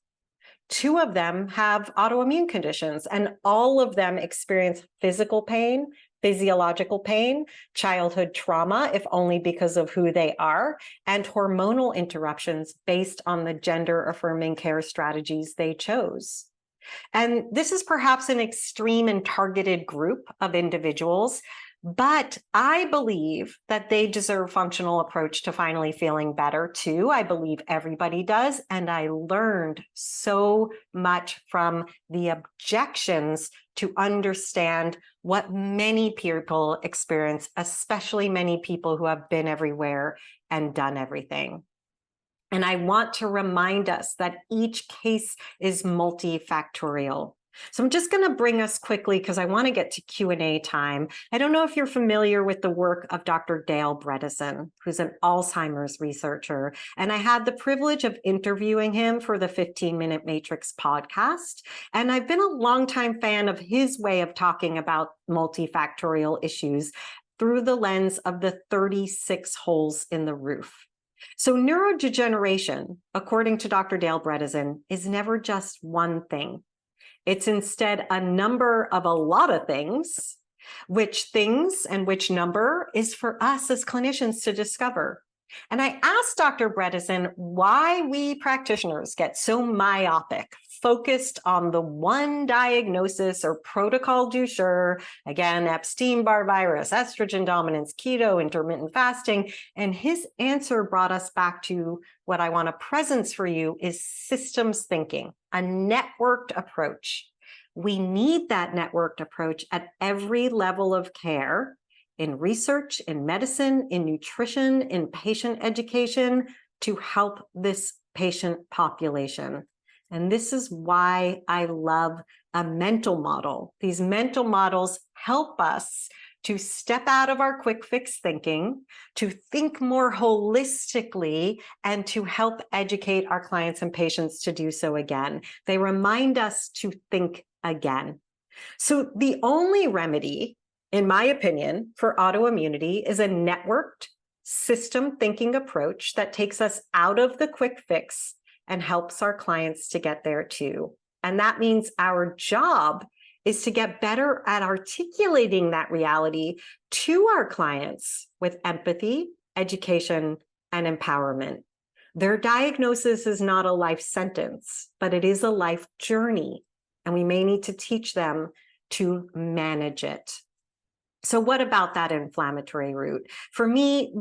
2 of them have autoimmune conditions, and all of them experience physical pain, physiological pain, childhood trauma, if only because of who they are, and hormonal interruptions based on the gender-affirming care strategies they chose. And this is perhaps an extreme and targeted group of individuals, but I believe that they deserve a functional approach to finally feeling better too. I believe everybody does. And I learned so much from the objections to understand what many people experience, especially many people who have been everywhere and done everything. And I want to remind us that each case is multifactorial. So I'm just going to bring us quickly because I want to get to Q&A time. I don't know if you're familiar with the work of Dr. Dale Bredesen, who's an Alzheimer's researcher. And I had the privilege of interviewing him for the 15-Minute Matrix podcast. And I've been a longtime fan of his way of talking about multifactorial issues through the lens of the 36 holes in the roof. So neurodegeneration, according to Dr. Dale Bredesen, is never just one thing. It's instead a number of a lot of things. Which things and which number is for us as clinicians to discover. And I asked Dr. Bredesen why we practitioners get so myopic, focused on the one diagnosis or protocol du jour, again, Epstein-Barr virus, estrogen dominance, keto, intermittent fasting. And his answer brought us back to what I want to presence for you is systems thinking, a networked approach. We need that networked approach at every level of care, in research, in medicine, in nutrition, in patient education, to help this patient population. And this is why I love a mental model. These mental models help us to step out of our quick fix thinking, to think more holistically, and to help educate our clients and patients to do so again. They remind us to think again. So the only remedy, in my opinion, for autoimmunity is a networked system thinking approach that takes us out of the quick fix and helps our clients to get there too. And that means our job is to get better at articulating that reality to our clients with empathy, education, and empowerment. Their diagnosis is not a life sentence, but it is a life journey, and we may need to teach them to manage it. So what about that inflammatory root? For me,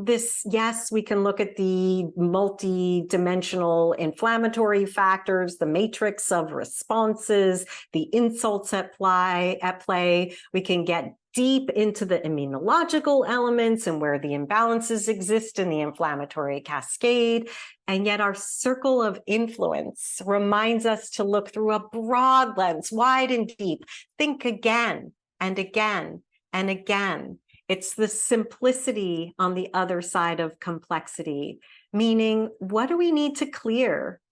yes, we can look at the multi-dimensional inflammatory factors, the matrix of responses, the insults at play. We can get deep into the immunological elements and where the imbalances exist in the inflammatory cascade. And yet our circle of influence reminds us to look through a broad lens, wide and deep, think again and again and again. It's the simplicity on the other side of complexity, meaning what do we need to clear?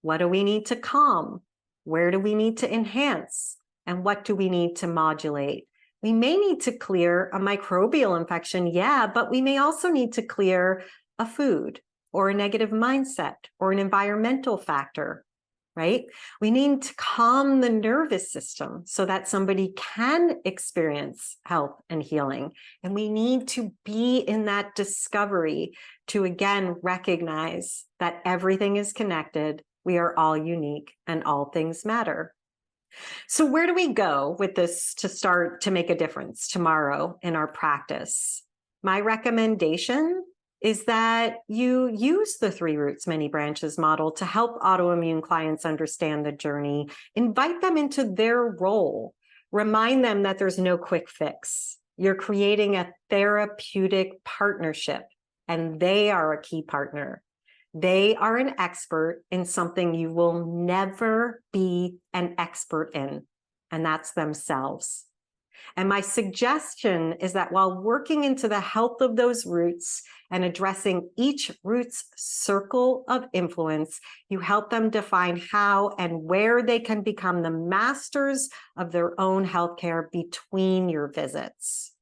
What do we need to calm? Where do we need to enhance? And what do we need to modulate? We may need to clear a microbial infection, yeah, but we may also need to clear a food or a negative mindset or an environmental factor. Right? We need to calm the nervous system so that somebody can experience health and healing. And we need to be in that discovery to again recognize that everything is connected. We are all unique and all things matter. So where do we go with this to start to make a difference tomorrow in our practice? My recommendation is that you use the three roots, many branches model to help autoimmune clients understand the journey, invite them into their role, remind them that there's no quick fix. You're creating a therapeutic partnership, and they are a key partner. They are an expert in something you will never be an expert in, and that's themselves. And my suggestion is that while working into the health of those roots and addressing each root's circle of influence, you help them define how and where they can become the masters of their own healthcare between your visits.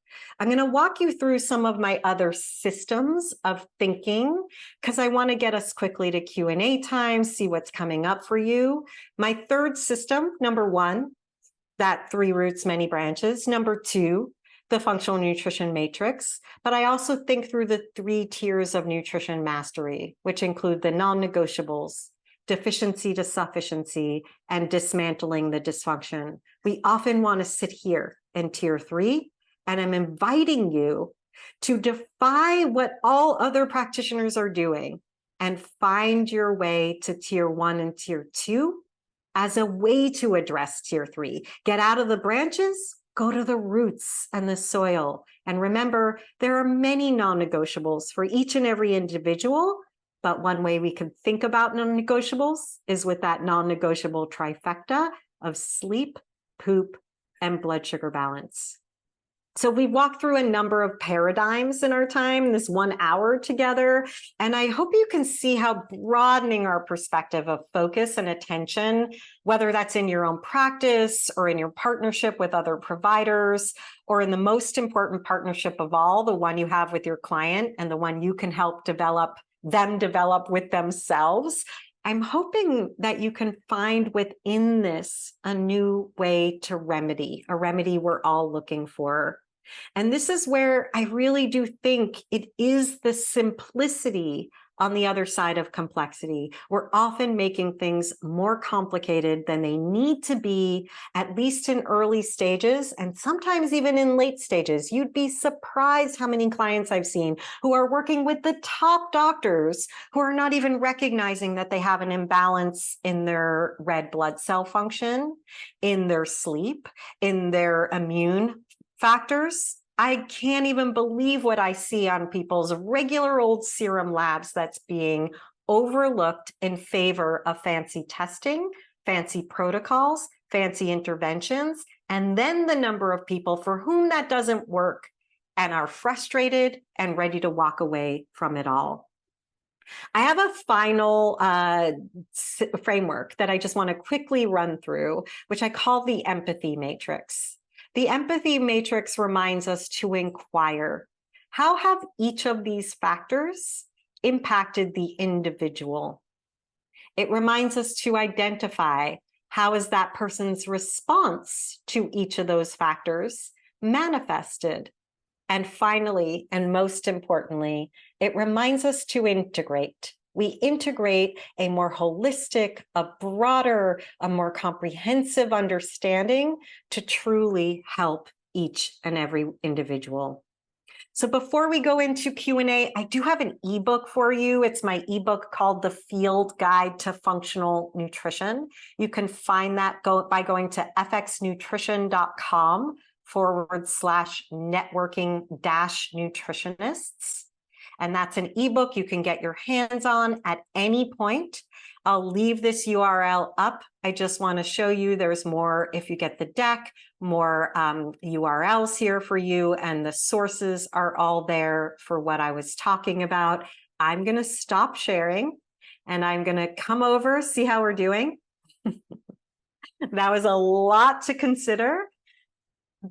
I'm going to walk you through some of my other systems of thinking because I want to get us quickly to Q&A time, see what's coming up for you. My third system, number one, that three roots, many branches. Number two, the functional nutrition matrix. But I also think through the three tiers of nutrition mastery, which include the non-negotiables, deficiency to sufficiency, and dismantling the dysfunction. We often want to sit here in tier three, and I'm inviting you to defy what all other practitioners are doing and find your way to tier one and tier two as a way to address tier three. Get out of the branches, go to the roots and the soil. And remember, there are many non-negotiables for each and every individual, but one way we can think about non-negotiables is with that non-negotiable trifecta of sleep, poop, and blood sugar balance. So we walked through a number of paradigms in our time, this 1 hour together, and I hope you can see how broadening our perspective of focus and attention, whether that's in your own practice or in your partnership with other providers, or in the most important partnership of all, the one you have with your client and the one you can help develop with themselves. I'm hoping that you can find within this a new way to remedy, a remedy we're all looking for. And this is where I really do think it is the simplicity on the other side of complexity. We're often making things more complicated than they need to be, at least in early stages, and sometimes even in late stages. You'd be surprised how many clients I've seen who are working with the top doctors who are not even recognizing that they have an imbalance in their red blood cell function, in their sleep, in their immune factors. I can't even believe what I see on people's regular old serum labs that's being overlooked in favor of fancy testing, fancy protocols, fancy interventions, and then the number of people for whom that doesn't work and are frustrated and ready to walk away from it all. I have a final framework that I just want to quickly run through, which I call the empathy matrix. The empathy matrix reminds us to inquire, how have each of these factors impacted the individual? It reminds us to identify, how is that person's response to each of those factors manifested? And finally, and most importantly, it reminds us to integrate. We integrate a more holistic, a broader, a more comprehensive understanding to truly help each and every individual. So before we go into Q&A, I do have an ebook for you. It's my ebook called The Field Guide to Functional Nutrition. You can find that by going to fxnutrition.com/networking-nutritionists. And that's an ebook you can get your hands on at any point. I'll leave this URL up. I just want to show you there's more, if you get the deck, more URLs here for you, and the sources are all there for what I was talking about. I'm going to stop sharing and I'm going to come over, see how we're doing. That was a lot to consider.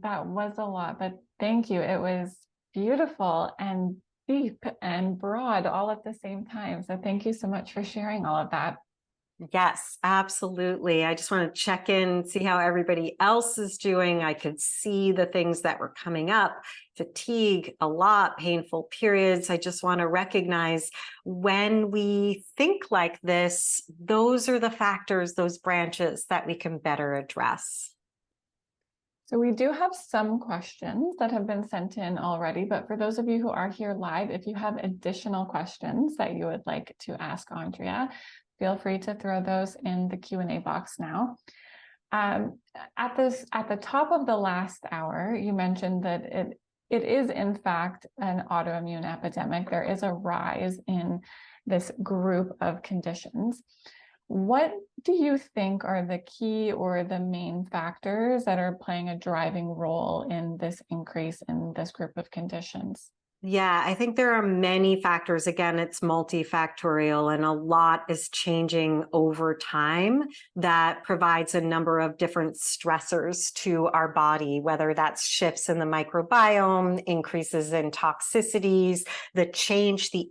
That was a lot, but thank you. It was beautiful and deep and broad all at the same time. So thank you so much for sharing all of that. Yes, absolutely. I just want to check in, see how everybody else is doing. I could see the things that were coming up: fatigue, a lot, painful periods. I just want to recognize when we think like this, those are the factors, those branches that we can better address. So we do have some questions that have been sent in already, but for those of you who are here live, if you have additional questions that you would like to ask Andrea, feel free to throw those in the Q&A box now. At the top of the last hour, you mentioned that it is in fact an autoimmune epidemic. There is a rise in this group of conditions. What do you think are the key or the main factors that are playing a driving role in this increase in this group of conditions? Yeah, I think there are many factors. Again, it's multifactorial, and a lot is changing over time that provides a number of different stressors to our body, whether that's shifts in the microbiome, increases in toxicities, the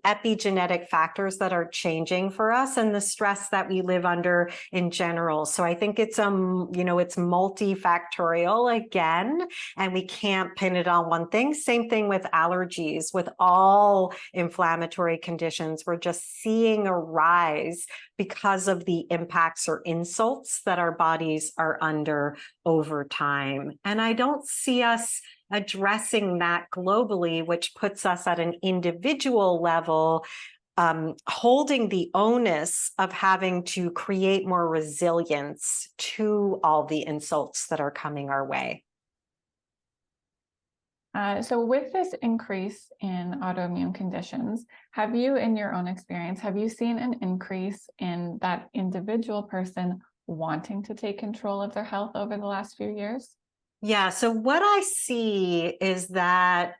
epigenetic factors that are changing for us, and the stress that we live under in general. So I think it's it's multifactorial again, and we can't pin it on one thing. Same thing with allergies. With all inflammatory conditions, we're just seeing a rise because of the impacts or insults that our bodies are under over time. And I don't see us addressing that globally, which puts us at an individual level, holding the onus of having to create more resilience to all the insults that are coming our way. So with this increase in autoimmune conditions, have you, in your own experience, have you seen an increase in that individual person wanting to take control of their health over the last few years? Yeah, so what I see is that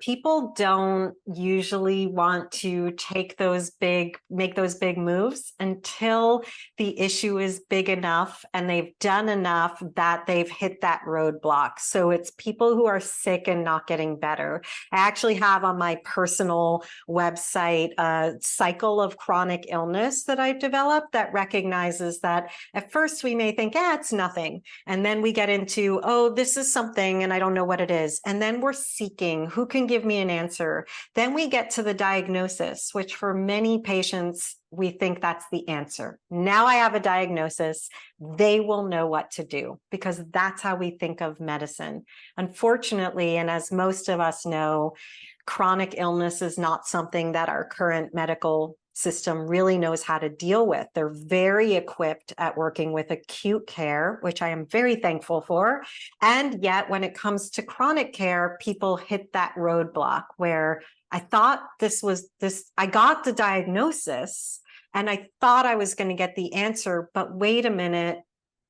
people don't usually want to make those big moves until the issue is big enough and they've done enough that they've hit that roadblock. So it's people who are sick and not getting better. I actually have on my personal website a cycle of chronic illness that I've developed that recognizes that at first we may think, it's nothing. And then we get into, oh, this is something and I don't know what it is. And then we're seeking, who can give me an answer? Then we get to the diagnosis, which for many patients, we think that's the answer. Now I have a diagnosis. They will know what to do, because that's how we think of medicine. Unfortunately, and as most of us know, chronic illness is not something that our current medical system really knows how to deal with. They're very equipped at working with acute care, which I am very thankful for. And yet when it comes to chronic care, people hit that roadblock where I thought I got the diagnosis and I thought I was going to get the answer, but wait a minute,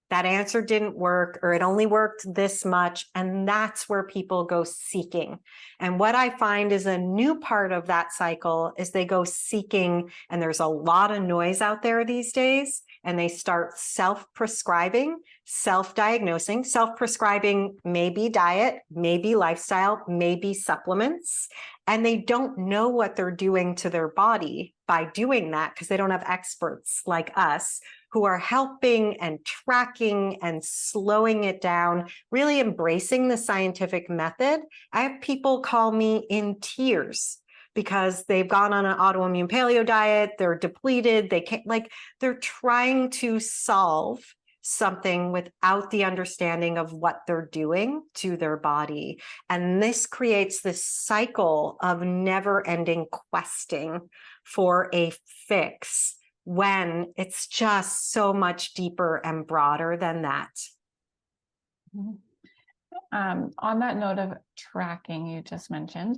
that answer didn't work, or it only worked this much. And that's where people go seeking. And what I find is a new part of that cycle is they go seeking, and there's a lot of noise out there these days, and they start self-prescribing, self-diagnosing. Self-prescribing maybe diet, maybe lifestyle, maybe supplements. And they don't know what they're doing to their body by doing that, because they don't have experts like us who are helping and tracking and slowing it down, really embracing the scientific method. I have people call me in tears because they've gone on an autoimmune paleo diet, they're depleted, they're trying to solve something without the understanding of what they're doing to their body. And this creates this cycle of never-ending questing for a fix, when it's just so much deeper and broader than that. On that note of tracking you just mentioned,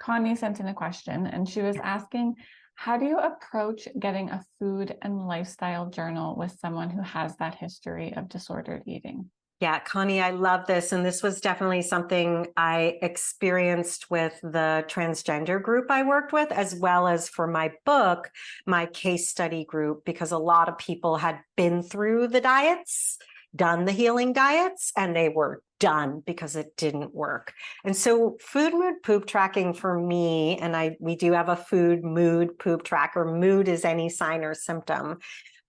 Connie sent in a question, and she was asking, how do you approach getting a food and lifestyle journal with someone who has that history of disordered eating? Yeah, Connie, I love this. And this was definitely something I experienced with the transgender group I worked with, as well as for my book, my case study group, because a lot of people had been through the diets, done the healing diets, and they were done because it didn't work. And so food, mood, poop tracking for me, and we do have a food, mood, poop tracker. Mood is any sign or symptom.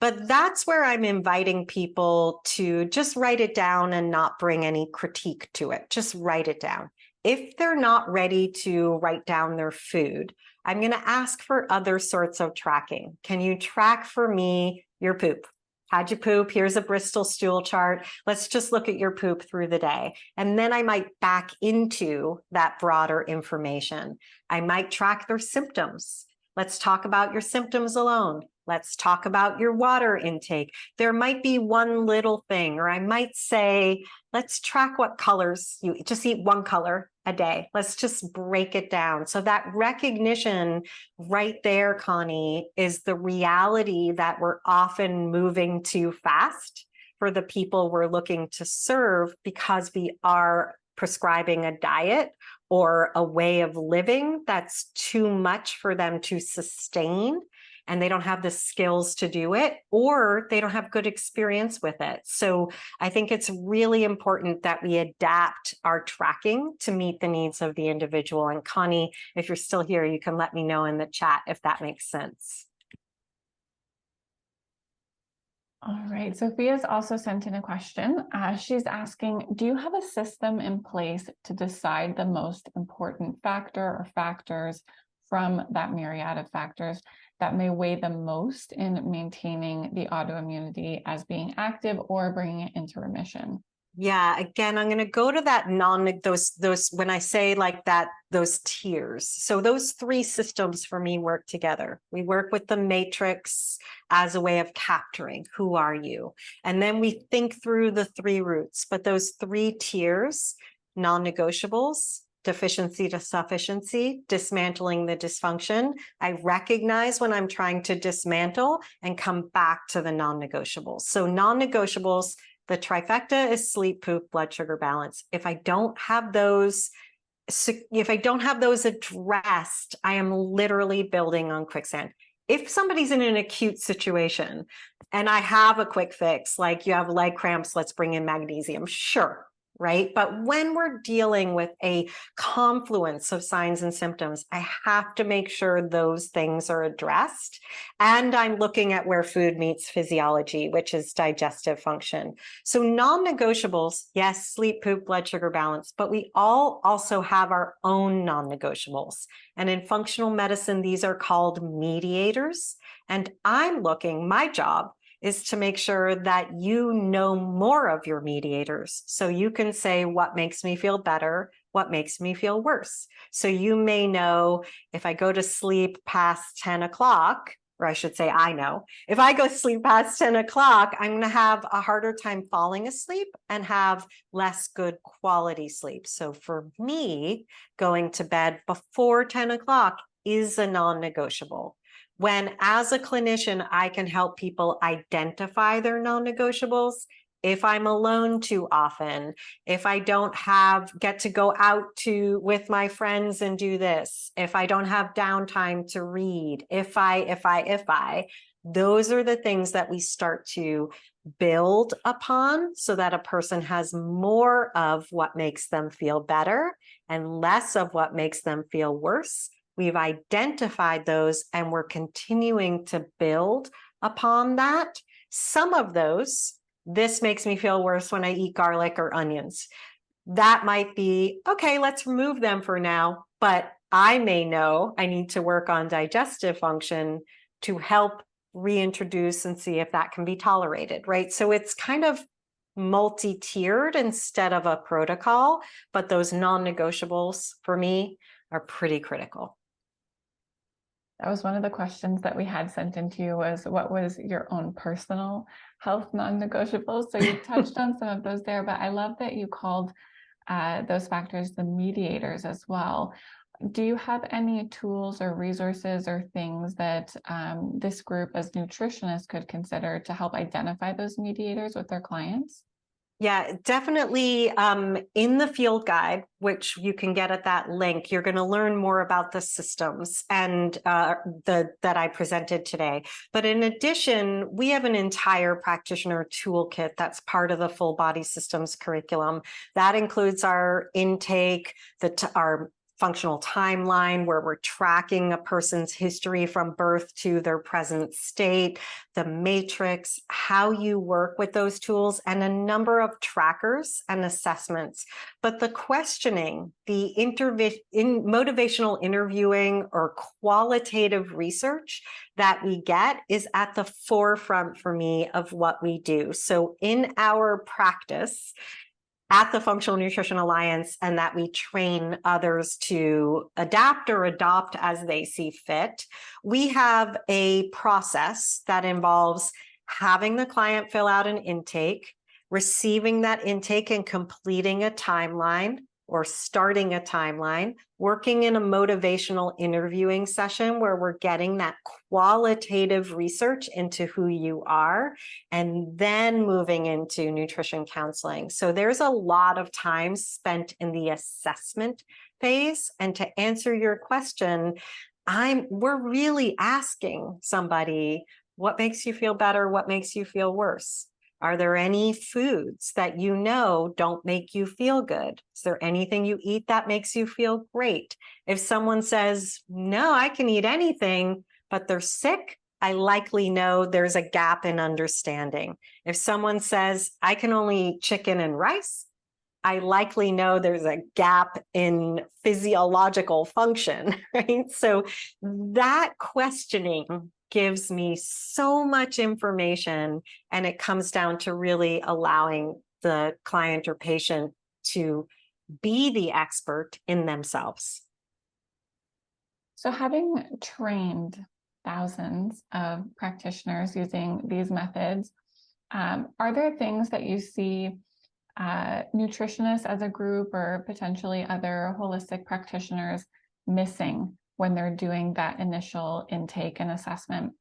But that's where I'm inviting people to just write it down and not bring any critique to it. Just write it down. If they're not ready to write down their food, I'm going to ask for other sorts of tracking. Can you track for me your poop? How'd you poop? Here's a Bristol stool chart. Let's just look at your poop through the day. And then I might back into that broader information. I might track their symptoms. Let's talk about your symptoms alone. Let's talk about your water intake. There might be one little thing, or I might say, let's track what colors you just eat, one color a day. Let's just break it down. So that recognition right there, Connie, is the reality that we're often moving too fast for the people we're looking to serve, because we are prescribing a diet or a way of living that's too much for them to sustain, and they don't have the skills to do it, or they don't have good experience with it. So I think it's really important that we adapt our tracking to meet the needs of the individual. And Connie, if you're still here, you can let me know in the chat if that makes sense. All right, Sophia's also sent in a question. She's asking, do you have a system in place to decide the most important factor or factors from that myriad of factors that may weigh the most in maintaining the autoimmunity as being active or bringing it into remission? Yeah, again, I'm going to go to that those when I say like that, those tiers. So those three systems for me work together. We work with the matrix as a way of capturing who are you. And then we think through the three roots, but those three tiers, non-negotiables, deficiency to sufficiency, dismantling the dysfunction. I recognize when I'm trying to dismantle and come back to the non-negotiables. So non-negotiables, the trifecta is sleep, poop, blood sugar balance. If I don't have those addressed, I am literally building on quicksand. If somebody's in an acute situation and I have a quick fix, like you have leg cramps, let's bring in magnesium, sure, right? But when we're dealing with a confluence of signs and symptoms, I have to make sure those things are addressed. And I'm looking at where food meets physiology, which is digestive function. So non-negotiables, yes, sleep, poop, blood sugar balance, but we all also have our own non-negotiables. And in functional medicine, these are called mediators. And my job is to make sure that you know more of your mediators. So you can say what makes me feel better, what makes me feel worse. So you may know if I go to sleep past 10 o'clock, or I should say, I know, if I go to sleep past 10 o'clock, I'm going to have a harder time falling asleep and have less good quality sleep. So for me, going to bed before 10 o'clock is a non-negotiable. When, as a clinician, I can help people identify their non-negotiables. If I'm alone too often, if I don't get to go out with my friends and do this, if I don't have downtime to read, if I, those are the things that we start to build upon so that a person has more of what makes them feel better and less of what makes them feel worse. We've identified those and we're continuing to build upon that. Some of those, this makes me feel worse when I eat garlic or onions. That might be, okay, let's remove them for now, but I may know I need to work on digestive function to help reintroduce and see if that can be tolerated, right? So it's kind of multi-tiered instead of a protocol, but those non-negotiables for me are pretty critical. That was one of the questions that we had sent into you, was what was your own personal health non-negotiables? So you touched on some of those there, but I love that you called those factors the mediators as well. Do you have any tools or resources or things that this group as nutritionists could consider to help identify those mediators with their clients? Yeah, definitely. In the field guide, which you can get at that link, you're going to learn more about the systems and that I presented today. But in addition, we have an entire practitioner toolkit that's part of the full body systems curriculum. That includes our intake, our functional timeline where we're tracking a person's history from birth to their present state, the matrix, how you work with those tools, and a number of trackers and assessments. But the questioning, the motivational interviewing or qualitative research that we get is at the forefront for me of what we do. So in our practice, at the Functional Nutrition Alliance, and that we train others to adapt or adopt as they see fit. We have a process that involves having the client fill out an intake, receiving that intake and completing a timeline or starting a timeline, working in a motivational interviewing session where we're getting that qualitative research into who you are, and then moving into nutrition counseling. So there's a lot of time spent in the assessment phase. And to answer your question, we're really asking somebody, what makes you feel better? What makes you feel worse? Are there any foods that you know don't make you feel good? Is there anything you eat that makes you feel great? If someone says, no, I can eat anything, but they're sick, I likely know there's a gap in understanding. If someone says, I can only eat chicken and rice, I likely know there's a gap in physiological function, right? So that questioning gives me so much information, and it comes down to really allowing the client or patient to be the expert in themselves. So having trained thousands of practitioners using these methods, are there things that you see nutritionists as a group or potentially other holistic practitioners missing when they're doing that initial intake and assessment?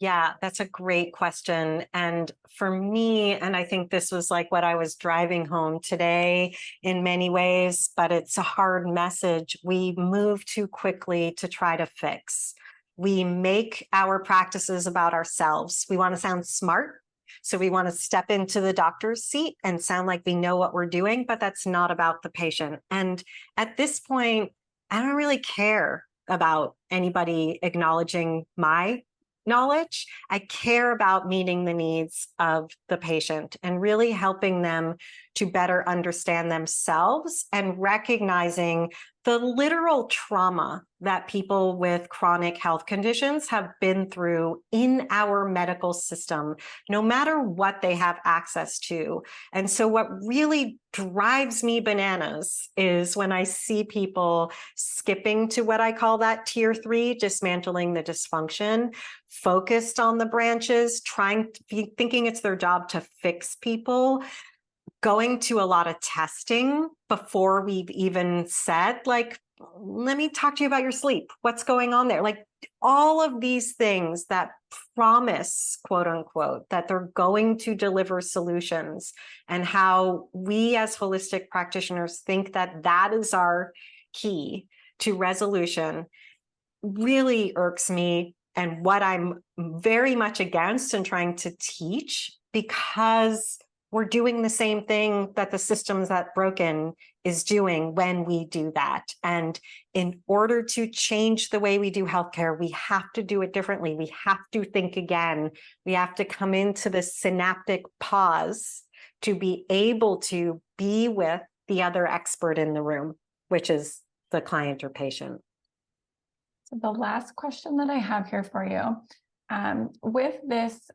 Yeah, that's a great question. And for me, and I think this was like what I was driving home today in many ways, but it's a hard message. We move too quickly to try to fix. We make our practices about ourselves. We want to sound smart. So we want to step into the doctor's seat and sound like we know what we're doing, but that's not about the patient. And at this point, I don't really care about anybody acknowledging my knowledge. I care about meeting the needs of the patient and really helping them to better understand themselves and recognizing the literal trauma that people with chronic health conditions have been through in our medical system, no matter what they have access to. And so what really drives me bananas is when I see people skipping to what I call that tier 3, dismantling the dysfunction, focused on the branches, thinking it's their job to fix people, going to a lot of testing before we've even said, like, let me talk to you about your sleep. What's going on there? Like all of these things that promise, quote unquote, that they're going to deliver solutions, and how we as holistic practitioners think that that is our key to resolution really irks me, and what I'm very much against and trying to teach, because we're doing the same thing that the systems that broken is doing when we do that. And in order to change the way we do healthcare, we have to do it differently. We have to think again. We have to come into the synaptic pause to be able to be with the other expert in the room, which is the client or patient. So the last question that I have here for you, with this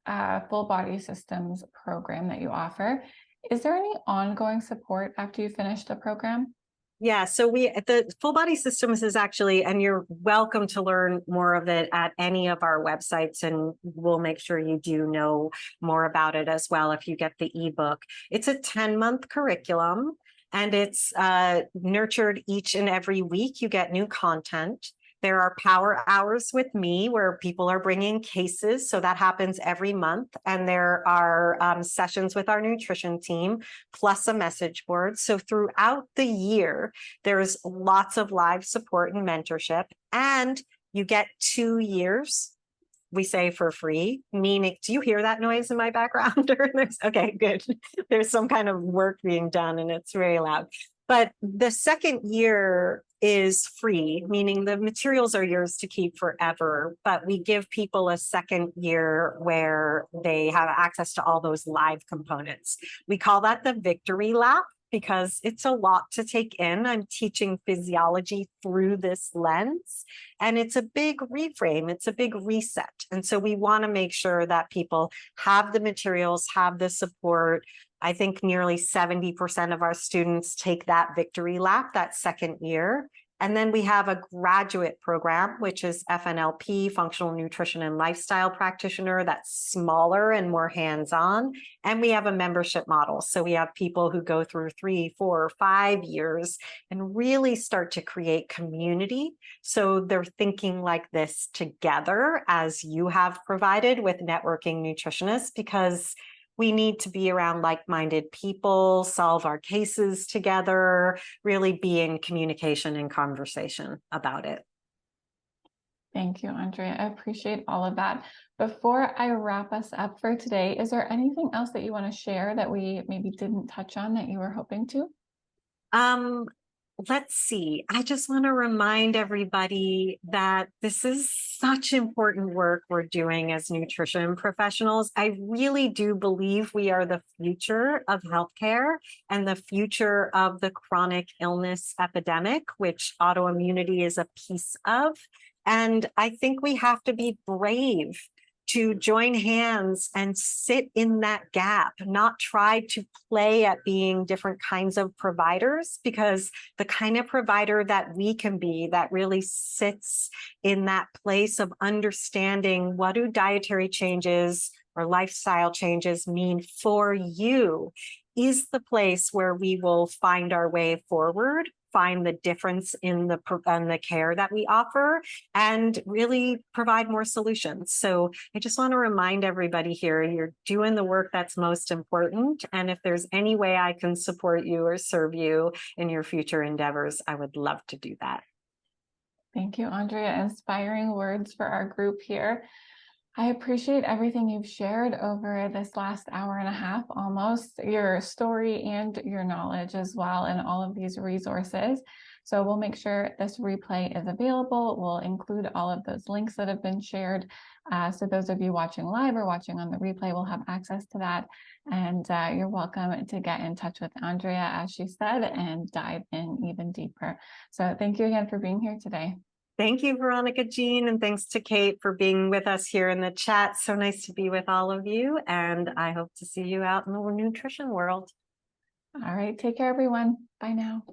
full body systems program that you offer, is there any ongoing support after you finish the program? Yeah, so the full body systems is actually, and you're welcome to learn more of it at any of our websites, and we'll make sure you do know more about it as well if you get the ebook. It's a 10-month curriculum, and it's nurtured each and every week. You get new content. There are power hours with me where people are bringing cases. So that happens every month. And there are sessions with our nutrition team, plus a message board. So throughout the year, there's lots of live support and mentorship. And you get 2 years, we say, for free, meaning, do you hear that noise in my background? Okay, good. There's some kind of work being done and it's very loud. But the second year is free, meaning the materials are yours to keep forever, but we give people a second year where they have access to all those live components. We call that the victory lap because it's a lot to take in. I'm teaching physiology through this lens, and it's a big reframe, it's a big reset. And so we want to make sure that people have the materials, have the support. I think nearly 70% of our students take that victory lap that second year. And then we have a graduate program, which is FNLP, Functional Nutrition and Lifestyle Practitioner. That's smaller and more hands-on. And we have a membership model. So we have people who go through 3, 4, 5 years and really start to create community. So they're thinking like this together, as you have provided with networking nutritionists, because we need to be around like-minded people, solve our cases together, really be in communication and conversation about it. Thank you, Andrea. I appreciate all of that. Before I wrap us up for today, is there anything else that you want to share that we maybe didn't touch on that you were hoping to? Let's see. I just want to remind everybody that this is such important work we're doing as nutrition professionals. I really do believe we are the future of healthcare and the future of the chronic illness epidemic, which autoimmunity is a piece of. And I think we have to be brave to join hands and sit in that gap, not try to play at being different kinds of providers, because the kind of provider that we can be that really sits in that place of understanding what do dietary changes or lifestyle changes mean for you is the place where we will find our way forward, find the difference in the care that we offer, and really provide more solutions. So I just want to remind everybody here, you're doing the work that's most important. And if there's any way I can support you or serve you in your future endeavors, I would love to do that. Thank you, Andrea. Inspiring words for our group here. I appreciate everything you've shared over this last hour and a half, almost, your story and your knowledge as well, and all of these resources. So we'll make sure this replay is available. We'll include all of those links that have been shared. So those of you watching live or watching on the replay will have access to that. And you're welcome to get in touch with Andrea, as she said, and dive in even deeper. So thank you again for being here today. Thank you, Veronica Jean, and thanks to Kate for being with us here in the chat. So nice to be with all of you, and I hope to see you out in the nutrition world. All right, take care, everyone. Bye now.